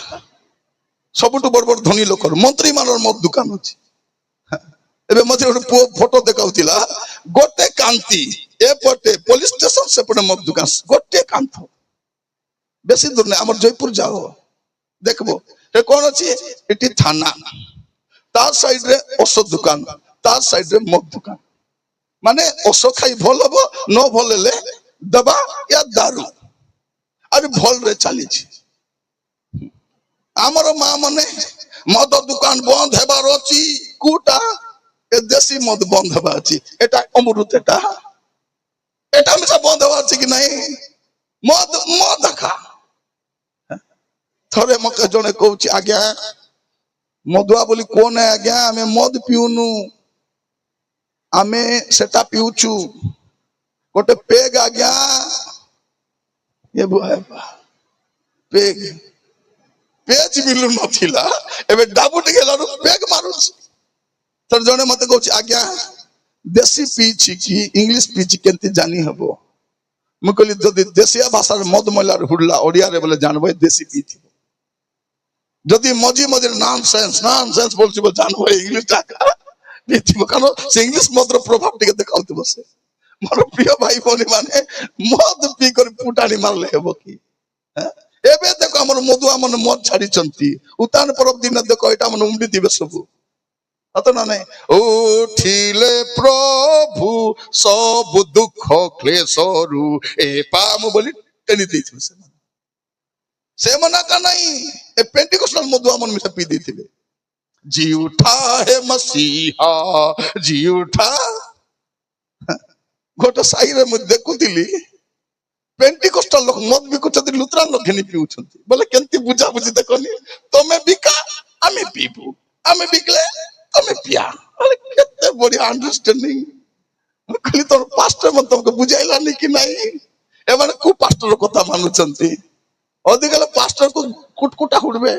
ସବୁଠୁ ବଡ ବଡ ଧନୀ ଲୋକର ମନ୍ତ୍ରୀ ମାନର ମଦ ଦୋକାନ ଅଛି। ଏବେ ମଝିରେ ଗୋଟେ ପୁଅ ଫଟୋ ଦେଖାଉଥିଲା, ଗୋଟେ କାନ୍ତି ଏପଟେ ପୋଲିସ ଷ୍ଟେସନ ସେପଟେ ମଦ ଦୋକାନ, ଗୋଟେ କାନ୍ଥ। ବେଶୀ ଦୂର ନାହିଁ, ଆମର ଜୟପୁର ଯାଅ দেখবো কোন আছে এটি থানা, তার সাইডে ঔষধ দোকান, তার সাইডে মদ দোকান। মানে ঔষধ খাই ভাল হব, ন ভাল হলে দেবা ইয়া দারু। আর ভলরে চালিছি। আমার মা মানে মদ দোকান বন্ধ হেবার অছি, কোটা এ দেশি মদ বন্ধ হবার আছে। এটা অমৃত, এটা এটা মিশা বন্ধ হবার আছে কি নাই? মদ মদ খা। थरे मके जने कहूची आज्ञा मदुआ बोली कोन है आज्ञा, आमे मद पिउनु, आमे सेटा पिउचु गोटे पेग आज्ञा। ये बुआ पेग पेज मिलु नथिला, एबे डाबुट गेलारु पेग मारुछ। तर जने मते कहूची आज्ञा देसी पीछि कि इंग्लिश पीछि केंति जानी हबो? मु कहली जदी देसिया भाषा मद मलार हुडला ओडिया रे बोले जानबे देसी पीथि। যদি মজি মজির ননসেন্স বলছি বল জানো ইংলিশ টাকা দিতিব, কারণ সে ইংলিশ মদর প্রভাব টিকে দেখাউতে বসে। মোর প্রিয় ভাই ভଉଣୀ মানে মদ পি করে ফুটানি মারলে হব কি? ଏବେ ଦେଖ ଆମର ମଧୁଆ ମାନେ ମଦ ଛାଡିଛନ୍ତି, ଉତ୍ଥାନ ପରବ ଦିନ ଦେଖ ଏଇଟା ମାନେ ଉମଡି ଦିବେ ସବୁ, ସତ ନା ନାଇଁ? ଉଠିଲେ ପ୍ରଭୁ ସବୁ ଦୁଃଖ କ୍ଲେଶରୁ ଏ ପାମ ବୋଲି ଟେନି ଦେଇଥିବେ ସେମାନେ। ସେମାନେ କା ନାହିଁ ଏ ପେଣ୍ଟିକୋଷ୍ଟାଲ ମଧୁଆ ମାନେ ମିଶା ପିଇ ଦେଇଥିଲେ। ଜି ଉଠା ହେ ମସିହା ଜି ଉଠା। ଗୋଟେ ସାହିରେ ମୁଁ ଦେଖୁଥିଲି ପେଣ୍ଟିକୋଷ୍ଟାଲ ଲୋକ ମଦ ବିକୁଛନ୍ତି, ଲୁଥରାନ ଲୋକ ଘିନି ପିଉଛନ୍ତି। ବୋଲେ କେମିତି ବୁଝାବୁଝି ଦେଖନି, ତମେ ବିକା ଆମେ ପିଇବୁ, ଆମେ ବିକିଲେ ତମେ ପିଆ। କେତେ ବଢିଆ ଅଣ୍ଡରଷ୍ଟାଣ୍ଡିଂ। ମୁଁ କହିଲି ତୋର ପାଷ୍ଟର ମତେ ତମକୁ ବୁଝାଇଲାନି କି ନାଇଁ? ଏମାନେ କୋଉ ପାଷ୍ଟର କଥା ମାନୁଛନ୍ତି? ଅଧିକା ପାଷ୍ଟରକୁ କୁଟକୁଟା ହୁଡବେ।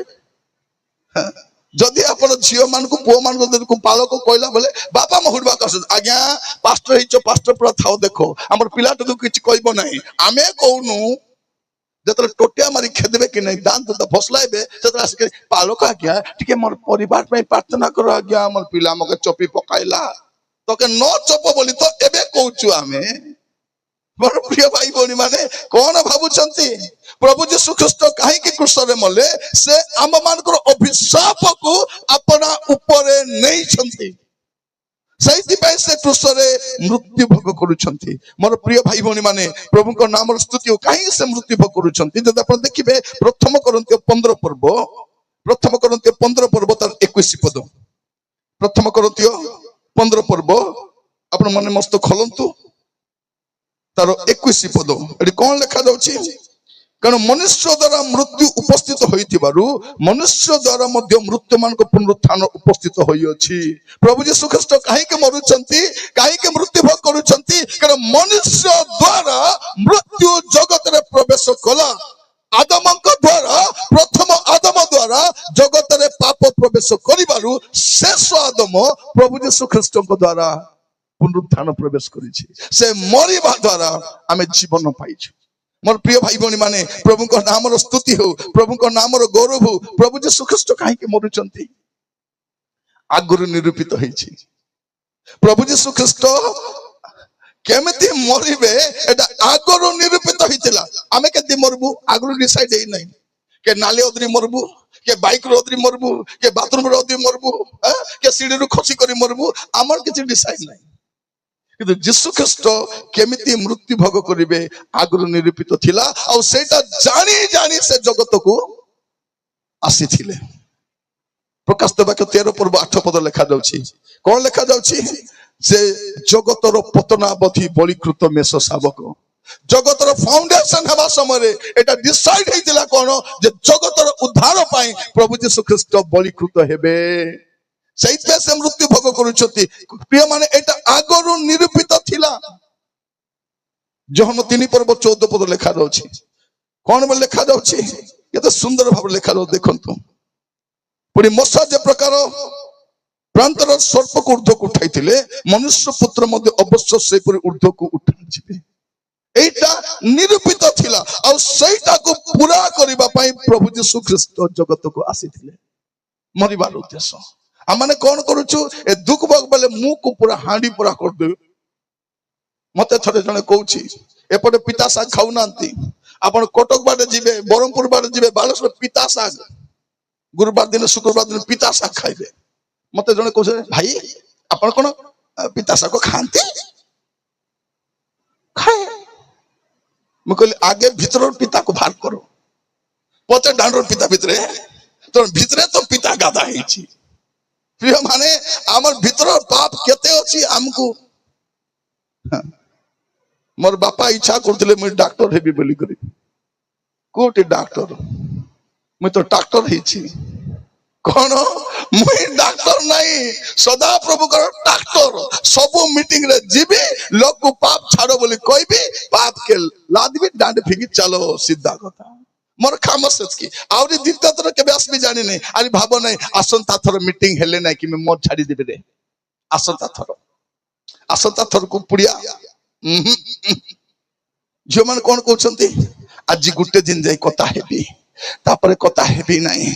ଯଦି ଆପଣ ଝିଅ ମାନଙ୍କୁ ପୁଅ ମାନଙ୍କୁ ଯଦି ପାଳକ କହିଲା ବୋଲେ ବାପା ମା ହୁଡବାକୁ ଆସୁଛନ୍ତି, ଆଜ୍ଞା ପାଷ୍ଟର ହେଇଛ ପାଷ୍ଟର ପୁରା ଥାଉ, ଦେଖ ଆମର ପିଲାଟାକୁ କିଛି କହିବ ନାହିଁ। ଆମେ କହୁନୁ ଯେତେବେଳେ ଟୋଟିଆ ମାରି ଖେଦେବେ କି ନାହିଁ, ଦାନ୍ତ ଫସଲାଇବେ, ସେତେବେଳେ ଆସିକି ପାଳକ ଆଜ୍ଞା ଟିକେ ମୋର ପରିବାର ପାଇଁ ପ୍ରାର୍ଥନା କର ଆଜ୍ଞା, ଆମର ପିଲା ମକେ ଚପି ପକାଇଲା। তোকে ন চপ ବୋଲି ତ ଏବେ କହୁଛୁ ଆମେ। ମୋର ପ୍ରିୟ ଭାଇ ଭଉଣୀ ମାନେ କଣ ଭାବୁଛନ୍ତି? ପ୍ରଭୁ ଯୀଶୁ ଖ୍ରୀଷ୍ଟ କାହିଁକି କ୍ରୁଶରେ ମଲେ? ସେ ଆମ ମାନଙ୍କର ଅଭିଶାପକୁ ଆପଣା ଉପରେ ନେଇଛନ୍ତି, ସେଇଥିପାଇଁ ସେ କ୍ରୁଶରେ ମୃତ୍ୟୁ ଭୋଗ କରୁଛନ୍ତି। ମୋର ପ୍ରିୟ ଭାଇ ଭଉଣୀ ମାନେ ପ୍ରଭୁଙ୍କ ନାମର ସ୍ତୁତି ହଉ। କାହିଁକି ସେ ମୃତ୍ୟୁ ଭୋଗ କରୁଛନ୍ତି? ଯଦି ଆପଣ ଦେଖିବେ ପ୍ରଥମ କରନ୍ତୀୟ 15 ପର୍ବ, ପ୍ରଥମ କରନ୍ତୀୟ 15 ପର୍ବ ତାର 21 ପଦ, ପ୍ରଥମ କରନ୍ତୀୟ 15 ପର୍ବ ଆପଣ ମନେ ମସ୍ତ ଖୋଲନ୍ତୁ, ତାର 21 ପଦ। ଏଠି କଣ ଲେଖା ଯାଉଛି? କାରଣ ମନୁଷ୍ୟ ଦ୍ୱାରା ମୃତ୍ୟୁ ଉପସ୍ଥିତ ହୋଇଥିବାରୁ ମନୁଷ୍ୟ ଦ୍ୱାରା ମଧ୍ୟ ମୃତ୍ୟୁ ମାନଙ୍କ ପୁନରୁତ୍ଥାନ ଉପସ୍ଥିତ ହୋଇଅଛି। ପ୍ରଭୁ ଯୀଶୁ ଖ୍ରୀଷ୍ଟ କାହିଁକି ମରୁଛନ୍ତି, କାହିଁକି ମୃତ୍ୟୁ ଭୋଗ କରୁଛନ୍ତି? କାରଣ ମନୁଷ୍ୟ ଦ୍ୱାରା ମୃତ୍ୟୁ ଜଗତରେ ପ୍ରବେଶ କଲା। ଆଦମଙ୍କ ଦ୍ୱାରା, ପ୍ରଥମ ଆଦମ ଦ୍ୱାରା ଜଗତରେ ପାପ ପ୍ରବେଶ କରିବାରୁ ଶେଷ ଆଦମ ପ୍ରଭୁ ଯୀଶୁ ଖ୍ରୀଷ୍ଟଙ୍କ ଦ୍ୱାରା ପୁନରୁତ୍ଥାନ ପ୍ରବେଶ କରିଛି। ସେ ମରିବା ଦ୍ୱାରା ଆମେ ଜୀବନ ପାଇଛୁ। ମୋର ପ୍ରିୟ ଭାଇ ଭଉଣୀ ମାନେ ପ୍ରଭୁଙ୍କ ନାମର ସ୍ତୁତି ହଉ, ପ୍ରଭୁଙ୍କ ନାମର ଗୌରବ ହଉ। ପ୍ରଭୁ ଯୀଶୁ ଖ୍ରୀଷ୍ଟ କାହିଁକି ମରୁଛନ୍ତି? ଆଗରୁ ନିରୂପିତ ହେଇଛି। ପ୍ରଭୁ ଯୀଶୁ ଖ୍ରୀଷ୍ଟ କେମିତି ମରିବେ ଏଟା ଆଗରୁ ନିରୂପିତ ହେଇଥିଲା। ଆମେ କେମିତି ମରବୁ ଆଗରୁ ଡିସାଇଡ ହେଇନାହିଁ। କେ ନାଲି ଅଦରି ମରବୁ, କେ ବାଇକ ରୁ ଅଦରି ମରବୁ, କେ ବାଥରୁମ ରୁ ଅଦରି ମରବୁ, କେ ସିଡିରୁ ଖସି କରି ମରବୁ, ଆମର କିଛି ଡିସାଇଡ ନାହିଁ। କିନ୍ତୁ ଯୀଶୁ ଖ୍ରୀଷ୍ଟ କେମିତି ମୃତ୍ୟୁ ଭୋଗ କରିବେ ଆଗରୁ ନିରୂପିତ ଥିଲା, ଆଉ ସେଇଟା ଜାଣି ଜାଣି ସେ ଜଗତକୁ ଆସିଥିଲେ। ପ୍ରକାଶିତ ବାକ୍ୟ 13 ପର୍ବ 8 ପଦ ଲେଖା ଯାଉଛି। କଣ ଲେଖା ଯାଉଛି? ସେ ଜଗତର ପତନାବଧି ବଳିକୃତ ମେଷ ଶାବକ। ଜଗତର ଫାଉଣ୍ଡେସନ ହେବା ସମୟରେ ଏଟା ଡିସାଇଡ ହେଇଥିଲା କଣ, ଯେ ଜଗତର ଉଦ୍ଧାର ପାଇଁ ପ୍ରଭୁ ଯୀଶୁ ଖ୍ରୀଷ୍ଟ ବଳିକୃତ ହେବେ। ସେଇଥିପାଇଁ ସେ ମୃତ୍ୟୁ ଭୋଗ କରୁଛନ୍ତି। ପ୍ରିୟ ମାନେ ଏଟା ଆଗରୁ ନିରୂପିତ ଥିଲା। ଯୋହନ 3 ପର୍ବ 14 ପଦ ଲେଖା ଯାଉଛି। କଣ ବୋଲି ଲେଖା ଯାଉଛି? କେତେ ସୁନ୍ଦର ଭାବରେ ଲେଖା ଯାଉଛି ଦେଖନ୍ତୁ। ପୁଣି ମଶା ଯେ ପ୍ରକାର ପ୍ରାନ୍ତର ସର୍ପକୁ ଉର୍ଦ୍ଧ୍ୱକୁ ଉଠାଇଥିଲେ, ମନୁଷ୍ୟ ପୁତ୍ର ମଧ୍ୟ ଅବଶ୍ୟ ସେପରି ଉର୍ଦ୍ଧ୍ୱକୁ ଉଠାଯିବେ। এইটা ନିରୂପିତ ଥିଲା, ଆଉ ସେଇଟାକୁ ପୁରା କରିବା ପାଇଁ ପ୍ରଭୁ ଯୀଶୁ ଖ୍ରୀଷ୍ଟ ଜଗତକୁ ଆସିଥିଲେ। ମରିବାର ଉଦ୍ଦେଶ୍ୟ। ଆମେ କଣ କରୁଛୁ? ଏ ଦୁଃଖ ଭୋଗ ବେଲେ ମୁଁକୁ ପୁରା ହାଣ୍ଡି ପୁରା କରିଦେବି। ମତେ ଥରେ ଜଣେ କହୁଛି, ଏପଟେ ପିତା ଶାଗ ଖାଉନାହାନ୍ତି, ଆପଣ କଟକ ବାଟେ ଯିବେ, ବ୍ରହ୍ମପୁର ବାଟେ ଯିବେ, ବାଲେଶ୍ୱର ପିତା ଶାଗ, ଗୁରୁବାର ଦିନ ଶୁକ୍ରବାର ଦିନ ପିତା ଶାଗ ଖାଇବେ। ମତେ ଜଣେ କହୁছে, ଭାଇ ଆପଣ କଣ ପିତା ଶାଗ ଖାଆନ୍ତି? ଖାଏ। ମୁଁ କହିଲି ଆଗେ ଭିତର ପିତାକୁ ବାହାର କର, ପଛେ ଦାଣ୍ଡର ପିତା ଭିତରେ, ତ ଭିତରେ ତ ପିତା ଗାଦା ହେଇଛି। ପ୍ରିୟ ମାନେ ଆମର ଭିତର ପାପ କେତେ ଅଛି ଆମକୁ। ମୋର ବାପା ଇଚ୍ଛା କରୁଥିଲେ ମୁଁ ଡାକ୍ତର ହେବି ବୋଲି କରି। କୋଉଠି ଡାକ୍ତର? ମୁଁ ତ ଡାକ୍ତର ହେଇଛି। କଣ ମୁଁ ଡାକ୍ତର ନାହିଁ, ସଦା ପ୍ରଭୁଙ୍କର ଡାକ୍ତର। ସବୁ ମିଟିଂ ରେ ଯିବି, ଲୋକ ପାପ ଛାଡ ବୋଲି କହିବି, ପାପ କେ ଲାଦିବି, ଡାଣ୍ଡେ ଫିକି ଚାଲ, ସିଧା କଥା। ମୋର କାମ ସେତିକି। ଆହୁରି ଦ୍ୱିତୀୟ ଥର କେବେ ଆସିବି ଜାଣିନି। ଆଜି ଭାବ ନାହିଁ ଆସନ୍ତା ଥର ମିଟିଂ ହେଲେ ନାହିଁ କି ମୁଁ ଛାଡିଦେବି ରେ। ଆସନ୍ତା ଥରକୁ ପୁଡ଼ିଆ। ଝିଅ ମାନେ କଣ କହୁଛନ୍ତି? ଆଜି ଗୋଟେ ଦିନ ଯାଇ କଥା ହେବି, ତାପରେ କଥା ହେବି ନାହିଁ।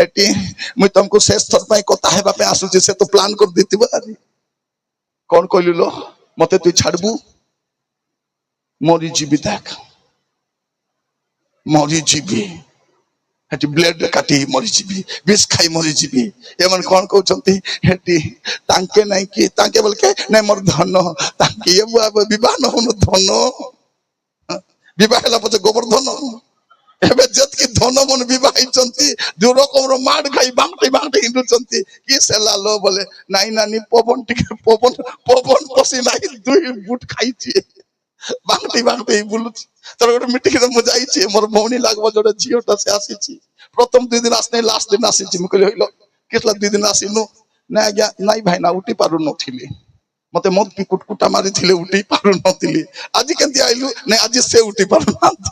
ଏଠି ମୁଁ ତମକୁ ଶେଷ ଥର ପାଇଁ କଥା ହେବା ପାଇଁ ଆସୁଛି, ସେ ତ ପ୍ଲାନ କରିଦେଇଥିବ। କଣ କହିଲୁ ଲୋ, ମତେ ତୁ ଛାଡିବୁ, ମରି ଯିବି। ଦେଖ ମରିଯିବି, ହେଠି ବ୍ଲେଡ କାଟି ମରିଯିବି, ବିଷ ଖାଇ ମରିଯିବି। ଏମାନେ କଣ କହୁଛନ୍ତି ହେଠି ତାଙ୍କେ ନାଇଁ କି ତାଙ୍କେ ବୋଲକେ ନାଇଁ ମୋର ଧନ ତାଙ୍କେ ବିବାହ ନ ହଉନ ଧନ ବିବାହ ହେଲା ପଛେ ଗୋବର୍ଦ୍ଧନ। ଏବେ ଯେତିକି ଧନ ମନ ବିବାହ ହେଇଛନ୍ତି ଯୋଉ ରକମର ମାଡ ଖାଇ ବାଣ୍ଟି ବାଣ୍ଟି ହିଣ୍ଡୁଛନ୍ତି କି ସେଲା लो ବୋଲେ ନାଇଁ ନାନୀ ପବନ ଟିକେ ପବନ ପବନ ପଶି ନାହିଁ 2 ବୁଟ ଖାଇଛି ବାଣ୍ଟି ବାଣ୍ଟି ବୁଲୁଛି। ତାର ଗୋଟେ ମିଟିଂରେ ମୁଁ ଯାଇଛି ମୋର ଭଉଣୀ ଲାଗବ ଯୋଟେ ଝିଅଟା ସେ ଆସିଛି ପ୍ରଥମ 2 ଦିନ ଆସିନି ଲାଷ୍ଟ ଦିନ ଆସିଛି। ମୁଁ କହିଲି ହଇଲ କେତଲା 2 ଦିନ ଆସିନୁ ନାଇଁ ଆଜ୍ଞା ନାଇଁ ଭାଇନା ଉଠି ପାରୁନଥିଲି ମତେ ମଦ କି କୁଟକୁଟା ମାରିଥିଲେ ଉଠି ପାରୁନଥିଲି ଆଜି କେମିତି ଆଇଲୁ ନାଇଁ ଆଜି ସେ ଉଠି ପାରୁନାହାନ୍ତି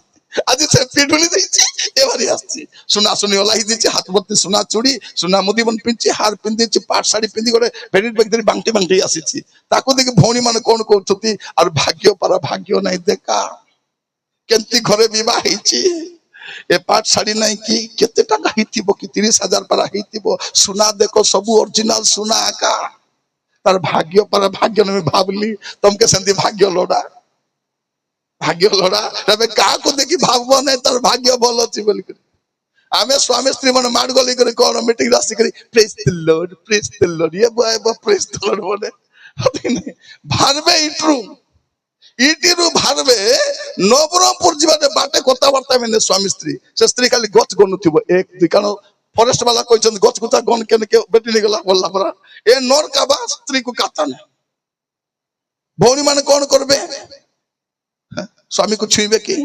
ଆଜି ସେ ପିଢୁଳି ଦେଇଛି ଏବାରି ଆସିଛି ସୁନା ସୁନି ଓଲାହି ଦେଇଛି ହାତ ଭର୍ତ୍ତି ସୁନା ଚୁଡ଼ି ସୁନା ମୁଦିବନ ପିନ୍ଧିଛି ହାର ପିନ୍ଧିଛି ପାଟ ଶାଢୀ ପିନ୍ଧି ଗୋଟେ ଭେଡିଟ ବ୍ୟାଗ ଧରି ବାଙ୍କି ବାଙ୍କି ଆସିଛି। ତାକୁ ଦେଖି ଭଉଣୀ ମାନେ କଣ କହୁଛନ୍ତି ଆଉ ଭାଗ୍ୟ ପାରା ଭାଗ୍ୟ ନାହିଁ ଦେଖା କେମିତି ଘରେ ବିବାହ ହେଇଛି ଏ ପାଟ ଶାଢୀ ନାଇଁ କି କେତେ ଟଙ୍କା ହେଇଥିବ କି 30,000 ପାରା ହେଇଥିବ ସୁନା ଦେଖ ସବୁ ଅରିଜିନାଲ ସୁନା ଆକା ତାର ଭାଗ୍ୟ ପାରା ଭାଗ୍ୟ ନେଇ ଭାବିଲି ତମକେ ସେମିତି ଭାଗ୍ୟ ଲୋଡା ଭାଗ୍ୟ ଲୋଡା ଏବେ କାହାକୁ ଦେଖି ଭାବବ ନାହିଁ ତାର ଭାଗ୍ୟ ଭଲ ଅଛି ବୋଲି ଆମେ ସ୍ୱାମୀ ସ୍ତ୍ରୀ ମାନେ ମାଡ ଗଲି କରି କଣ ମିଟିଂ ଆସିକରି ପ୍ରେଜ ଦ ଲର୍ଡ ଏ ବୟ ପ୍ରେଜ ଦ ଲର୍ଡ ବୋଲେ ଭାରବେ ଇଟ୍ରୁ ଇଟିରୁ ଭାରବେ ନବରଙ୍ଗପୁର ଯିବାରେ ବାଟେ କଥାବାର୍ତ୍ତା ମାନେ ସ୍ୱାମୀ ସ୍ତ୍ରୀ ସେ ସ୍ତ୍ରୀ ଖାଲି ଗଛ ଗଣୁଥିବ 1 2 କାରଣ ଫରେଷ୍ଟ ବାଲା କହିଛନ୍ତି ଗଛ ଗୁତା ଗଣ କେନ କେ ବେଟି ନେଇଗଲା ବୋଲଲା ପରା ଏ ନର କାବା ସ୍ତ୍ରୀ କୁ କାତା ନାହିଁ। ଭଉଣୀ ମାନେ କଣ କରିବେ ସ୍ୱାମୀ କୁ ଛୁଇଁବେ କି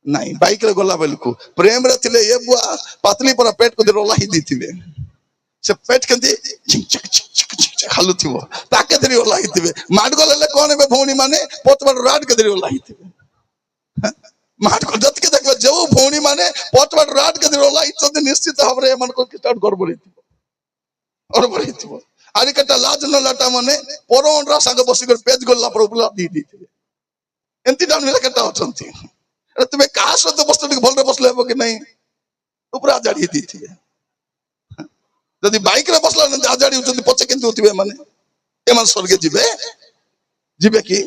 ନାଇଁ ବାଇକ ରେ ଗଲା ବେଳକୁ ପ୍ରେମ ରେ ଥିଲେ ଏ ବୁଆ ପାତଲି ପରା ପେଟ କୁ ଓଲାହି ଦେଇଥିବେ ସେ ପେଟ କେମିତି ହାଲୁଥିବ ତାକେ ଧରି ଓଲାହିଥିବେ ମାଡ ଗଲେ କଣ ହେବେ ଭଉଣୀ ମାନେ ପତବାଟ ରାଡ କେ ଧରି ଓଲାହିଥିବେ ମାଡ ଯେତିକି ଦେଖିବେ ଯୋଉ ଭଉଣୀ ମାନେ ପତବାଟ ରାଡ କେ ଧରି ଓଲାହିଛନ୍ତି ନିଶ୍ଚିତ ଭାବରେ ଏମାନଙ୍କ କିଛି ଗଡବଡ ହେଇଥିବ ଆରି କେଟା ଲାଜ ନ ଲାଟା ମାନେ ପରଅଣ୍ଡରା ସାଙ୍ଗ ବସିକରି ପେଜ ଗଲା ପରେ ବୁଲା ଦେଇଥିବେ ଏମିତି ଡାଉନ କେଟା ଅଛନ୍ତି ତୁମେ କାହା ସହିତ ବସିଲେ ଟିକେ ଭଲରେ ବସିଲେ ହେବ କି ନାଇଁ ଉପରେ ଆଜାଡି ଦେଇଥିବେ ଯଦି ବାଇକ ରେ ବସିଲା ଆଜାଡି ହଉଛନ୍ତି ପଛେ କେମିତି ହଉଥିବେ ଏମାନେ ସ୍ୱର୍ଗ ଯିବେ ଯିବେ କି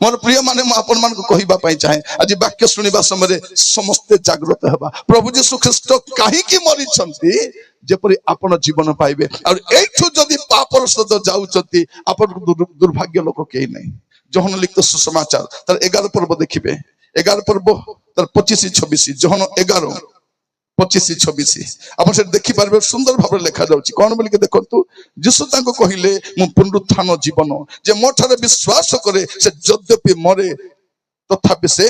ମୋର ପ୍ରିୟ ମାନେ ମୁଁ ଆପଣ ମାନଙ୍କୁ କହିବା ପାଇଁ ଚାହେଁ ଆଜି ବାକ୍ୟ ଶୁଣିବା ସମୟରେ ସମସ୍ତେ ଜାଗ୍ରତ ହେବା ପ୍ରଭୁ ଯୀଶୁ ଖ୍ରୀଷ୍ଟ କାହିଁକି ମରିଛନ୍ତି ଯେପରି ଆପଣ ଜୀବନ ପାଇବେ ଆଉ ଏଇଠୁ ଯଦି ପାପର ସହିତ ଯାଉଛନ୍ତି ଆପଣଙ୍କୁ ଦୁର୍ଭାଗ୍ୟ ଲୋକ କେହି ନାହିଁ। ଯୋହନ ଲିଖିତ ସୁସମାଚାର ତାର 11 ପର୍ବ ଦେଖିବେ 11 ପର୍ବ ତାର 25-26 ଯୋହନ 11-25-26 ଆପଣ ସେଠି ଦେଖିପାରିବେ ସୁନ୍ଦର ଭାବରେ ଲେଖା ଯାଉଛି କଣ ବୋଲିକି ଦେଖନ୍ତୁ ଯୀଶୁ ତାଙ୍କୁ କହିଲେ ମୁଁ ପୁନରୁତ୍ଥାନ ଜୀବନ ଯେ ମୋ ଠାରେ ବିଶ୍ୱାସ କରେ ସେ ଯଦ୍ୟପି ମରେ ତଥାପି ସେ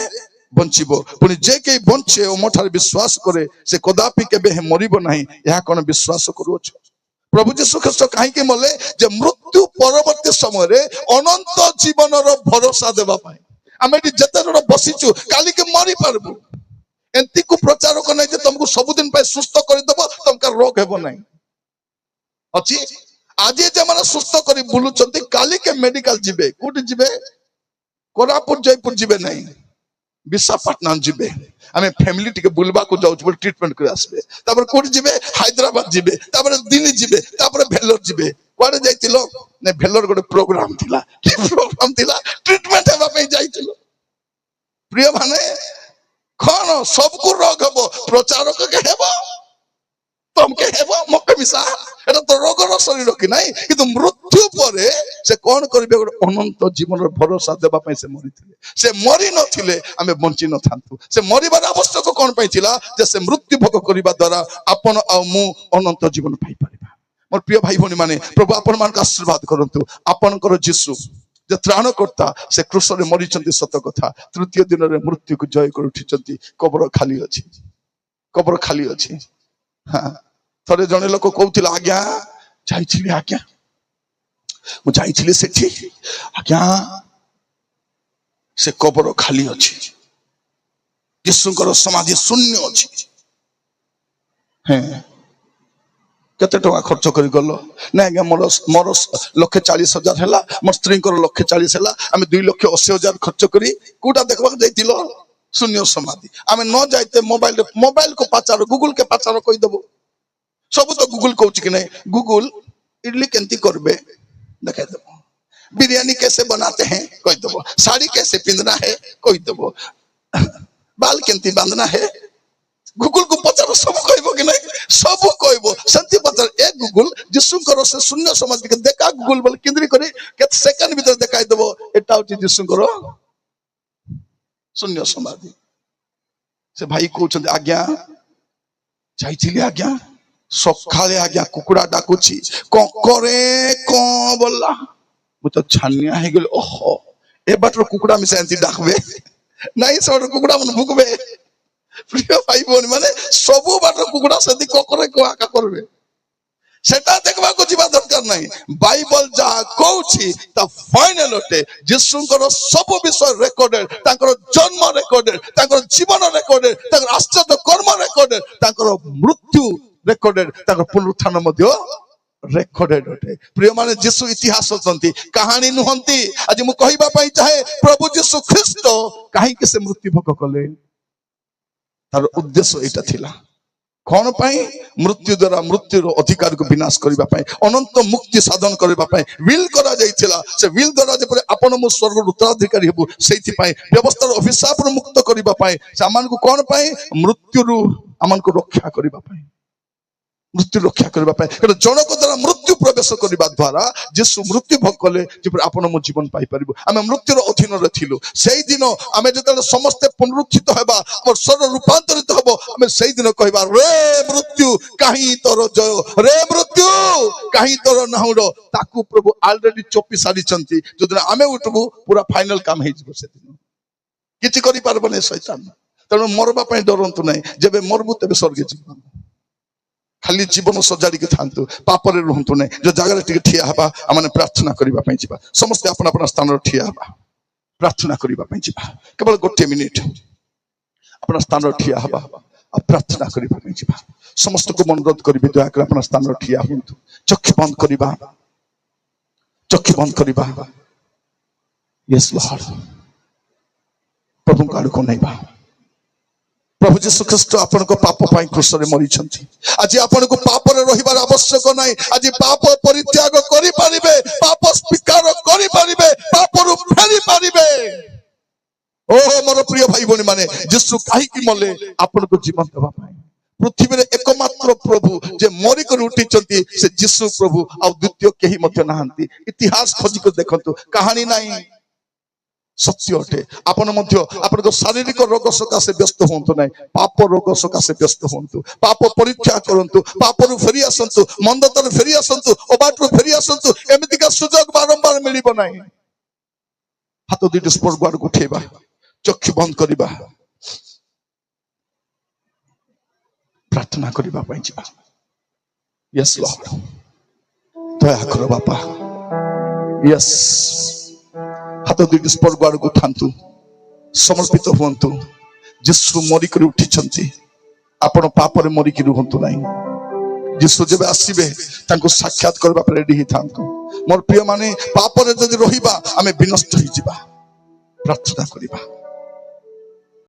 ବଞ୍ଚିବ ପୁଣି ଯେ କେହି ବଞ୍ଚେ ଓ ମୋ ଠାରେ ବିଶ୍ୱାସ କରେ ସେ କଦାପି କେବେ ମରିବ ନାହିଁ ଏହା କଣ ବିଶ୍ୱାସ କରୁଅଛ। ପ୍ରଭୁ ଯୀଶୁ ଖ୍ରୀଷ୍ଟ କାହିଁକି ମଲେ ଯେ ମୃତ୍ୟୁ ପରବର୍ତ୍ତୀ ସମୟରେ ଅନନ୍ତ ଜୀବନର ଭରସା ଦେବା ପାଇଁ ଆମେ ଏଠି ଯେତେ ଜଣ ବସିଛୁ କାଲିକି ମରି ପାରିବୁ ଏତିକୁ ପ୍ରଚାର କଲେ ଯେ ତମକୁ ସବୁଦିନ ପାଇଁ ସୁସ୍ଥ କରିଦେବ ତମକୁ ରୋଗ ହେବ ନାହିଁ ଅଛି ଆଜି ଯେମାନେ ସୁସ୍ଥ କରି ବୁଲୁଛନ୍ତି କାଲିକେ ମେଡିକାଲ ଯିବେ କୋଉଠି ଯିବେ କୋରାପୁଟ ଜୟପୁର ଯିବେ ନାହିଁ ବିଶାଖାପାଟଣା ଯିବେ ଆମେ ଫ୍ୟାମିଲି ଟିକେ ବୁଲବାକୁ ଯାଉଛୁ ବୋଲି ଟ୍ରିଟମେଣ୍ଟ କରି ଆସିବେ ତାପରେ କୋଉଠି ଯିବେ ହାଇଦ୍ରାବାଦ ଯିବେ ତାପରେ ଦିଲ୍ଲୀ ଯିବେ ତାପରେ ଭେଲୋର ଯିବେ କୁଆଡେ ଯାଇଥିଲ ନା ଭେଲୋର ଗୋଟେ ପ୍ରୋଗ୍ରାମ ଥିଲା କି ପ୍ରୋଗ୍ରାମ ଥିଲା ଟ୍ରିଟମେଣ୍ଟ ହେବା ପାଇଁ ଯାଇଥିଲ ପ୍ରିୟ ମାନେ କଣ ସବୁକୁ ରୋଗ ହବ ପ୍ରଚାରକ କେ ହେବ ତମକେ ହେବ ମକେ ମିଶା এটা তো ରୋଗର ଶରୀର କି ନାହିଁ କିନ୍ତୁ ମୃତ୍ୟୁ ପରେ ସେ କଣ କରିବେ ଗୋଟେ ଅନନ୍ତ ଜୀବନର ଭରସା ଦେବା ପାଇଁ ସେ ମରିଥିଲେ ସେ ମରି ନଥିଲେ ଆମେ ବଞ୍ଚି ନଥାନ୍ତୁ ସେ ମରିବାର ଆବଶ୍ୟକ କଣ ପାଇଁ ଥିଲା ଯେ ସେ ମୃତ୍ୟୁ ଭୋଗ କରିବା ଦ୍ୱାରା ଆପଣ ଆଉ ମୁଁ ଅନନ୍ତ ଜୀବନ ପାଇପାରିବା। ମୋର ପ୍ରିୟ ଭାଇ ଭଉଣୀ ମାନେ ପ୍ରଭୁ ଆପଣମାନଙ୍କୁ ଆଶୀର୍ବାଦ କରନ୍ତୁ ଆପଣଙ୍କର ଯୀଶୁ ଯେ ତ୍ରାଣକର୍ତ୍ତା ସେ କ୍ରୁଶରେ ମରିଛନ୍ତି ସତ କଥା ତୃତୀୟ ଦିନରେ ମୃତ୍ୟୁକୁ ଜୟ କରି ଉଠିଛନ୍ତି କବର ଖାଲି ଅଛି ହଁ ଥରେ ଜଣେ ଲୋକ କହୁଥିଲା ଆଜ୍ଞା ମୁଁ ଯାଇଥିଲି ସେଠି ଆଜ୍ଞା ସେ କବର ଖାଲି ଅଛି ଯୀଶୁଙ୍କର ସମାଧି ଶୂନ୍ୟ ଅଛି କେତେ ଟଙ୍କା ଖର୍ଚ୍ଚ କରି ଗଲ ନା ଆଜ୍ଞା ମୋର 1,40,000 ହେଲା ମୋ ସ୍ତ୍ରୀଙ୍କର 1,40,000 ହେଲା ଆମେ 2,80,000 ଖର୍ଚ୍ଚ କରି କୋଉଟା ଦେଖିବାକୁ ଯାଇଥିଲ ଶୂନ୍ୟ ସମାଧି ଆମେ ନ ଯାଇତେ ମୋବାଇଲ को पचार गूगल के पचार କହିଦବ ସବୁ ତ गूगल କହୁଛି कि नहीं गूगल इडली केंती करबे देखाई दबो बिरयानी कैसे बनाते हैं कह दबो साड़ी कैसे पिंधना है कह दबो बाल केंती बांधना है गुगल को पचार सब कहबो कि नहीं सब कहबो सेंती पचार ए गुगल जिसुंकर से शून्य समाधि के देखा गुगल बोल केंद्री करे केत सेकंड भीतर देखाई देबो एटा होची जिसुंकर शून्य समाधि से भाई कहउछन आज्ञा जाइथिली आज्ञा सखाले आज्ञा कुकुड़ा डाकुची कोकरे को बोला मु तो छानिया हे गेल ओहो ए बाटर कुकुड़ा में सेंती डाकबे नहीं सब कुकुड़ा मन भुकबे प्रिय भाई बोन माने सबु बाटर कुकुड़ा सेंती कोकरे को आका करबे सेटा देखबा को जीवा दरकार नहीं बाइबल जा कहउची ता फाइनल होते जिसुंकर सब विषय रेकॉर्डेड तांकर जन्म रेकॉर्डेड तांकर जीवन रेकॉर्डेड तांकर आश्चर्य कर्म रेकॉर्डेड तांकर मृत्यु रेकॉर्डेड तांकर पुनरुत्थान मध्य रेकॉर्डेड होते प्रिय माने जिसु इतिहास होतंती कहानी नुहंती आज मु कहिबा पई चाहे प्रभु जिसु ख्रीष्ट काहे के से मृत्यु भोग कले तार उद्देश्य एटा थिला कौन पाई मृत्यु द्वारा मृत्युर अधिकार को विनाश करबा पाई अनंत मुक्ति साधन करबा पाई विल करा जाइथिला से विल द्वारा जे परे आपन मु स्वर्ग उत्तराधिकारी हेबु सेति पाई व्यवस्थार अभिशाप मुक्त करबा पाई सामान को कौन पाई मृत्यु रु आमान को रक्षा करबा पाई मृत्यु रक्षा करबा पाई कारण जनक द्वारा मृत्यु प्रवेश करबा द्वारा जिसु मृत्यु भोग कले जे परे आपन मु जीवन पाई परबो आमे मृत्युर अधीन रे थिलु सेई दिन आमे जतले समस्त पुनरुत्थित हेबा और शरीर रूपांतरित हबो आमे सेई दिन कहबा रे मृत्यु काहे तोर जय रे मृत्यु काहे तोर नाहुडो ताकू प्रभु ऑलरेडी चोपी सारी चंती जदन आमे उठबु पूरा फाइनल काम हे जबो से दिन किछि करि पारबो नै शैतान तनो मरबा पई डरंतु नै जेबे मरबु तबे स्वर्ग जीवन खाली जीवन सजाड़ी के थांतु पापरे रुहंतु नै जो जगह टिके ठिया हबा आमने प्रार्थना करिबा पई जिबा समस्त अपन अपन स्थान रे ठिया हबा प्रार्थना करिबा पई जिबा केवल गोटे मिनिट अपन स्थान रे ठिया हबा आ प्रार्थना करिबा पई जिबा समस्त को अनुरोध करिबे दया कर अपन स्थान रे ठिया हुंतु चक्षु बंद करिबा यस लॉर्ड प्रभु का को नै बा प्रभु जीशु ख्रीष्ट आपन को पाप पाई क्रूस रे मरि छथि आज आपन को पाप रे रहिबार आवश्यक नाही आज पाप परित्याग करि परिबे पाप स्वीकार करि परिबे पाप रु फेरि परिबे ओ मोर प्रिय भाई बनी माने जीशु काहे कि मले आपन को जीवन देबा पाई पृथ्वी रे एकमात्र प्रभु जे मरि कर उठी छथि से जीशु प्रभु आ द्वितीय केही मध्य नाहंती इतिहास खोजी को देखंतु कहानी नाही सत्य अटे आपन मध्य आपन शारीरिक रोग सकाशे व्यस्त होंतु नै पाप रोग सकाशे व्यस्त होंतु पाप परीक्षा करंतु पाप रु फेरी आसंतु मंदतर फेरी आसंतु अबाट रु फेरी आसंतु एमिति का सुजोग बारंबार मिलिबो नै हाथ दुइट स्पर्श गुआर को उठेबा चक्षु बंद करिबा प्रार्थना करिबा पई जिबा यस लॉर्ड दया करो बापा यस हाथ दुइट स्पर्श गुआर को थांतु समर्पित हुंतु जिसु मरि कर उठी छंती आपण पाप रे मरि कि रुहंतु नै जिसु जेबे आसीबे तांको साक्षात करबा पर रेडी हि थांतु मोर प्रिय माने पाप रे जदि रहिबा आमे विनष्ट हि जिबा प्रार्थना करिबा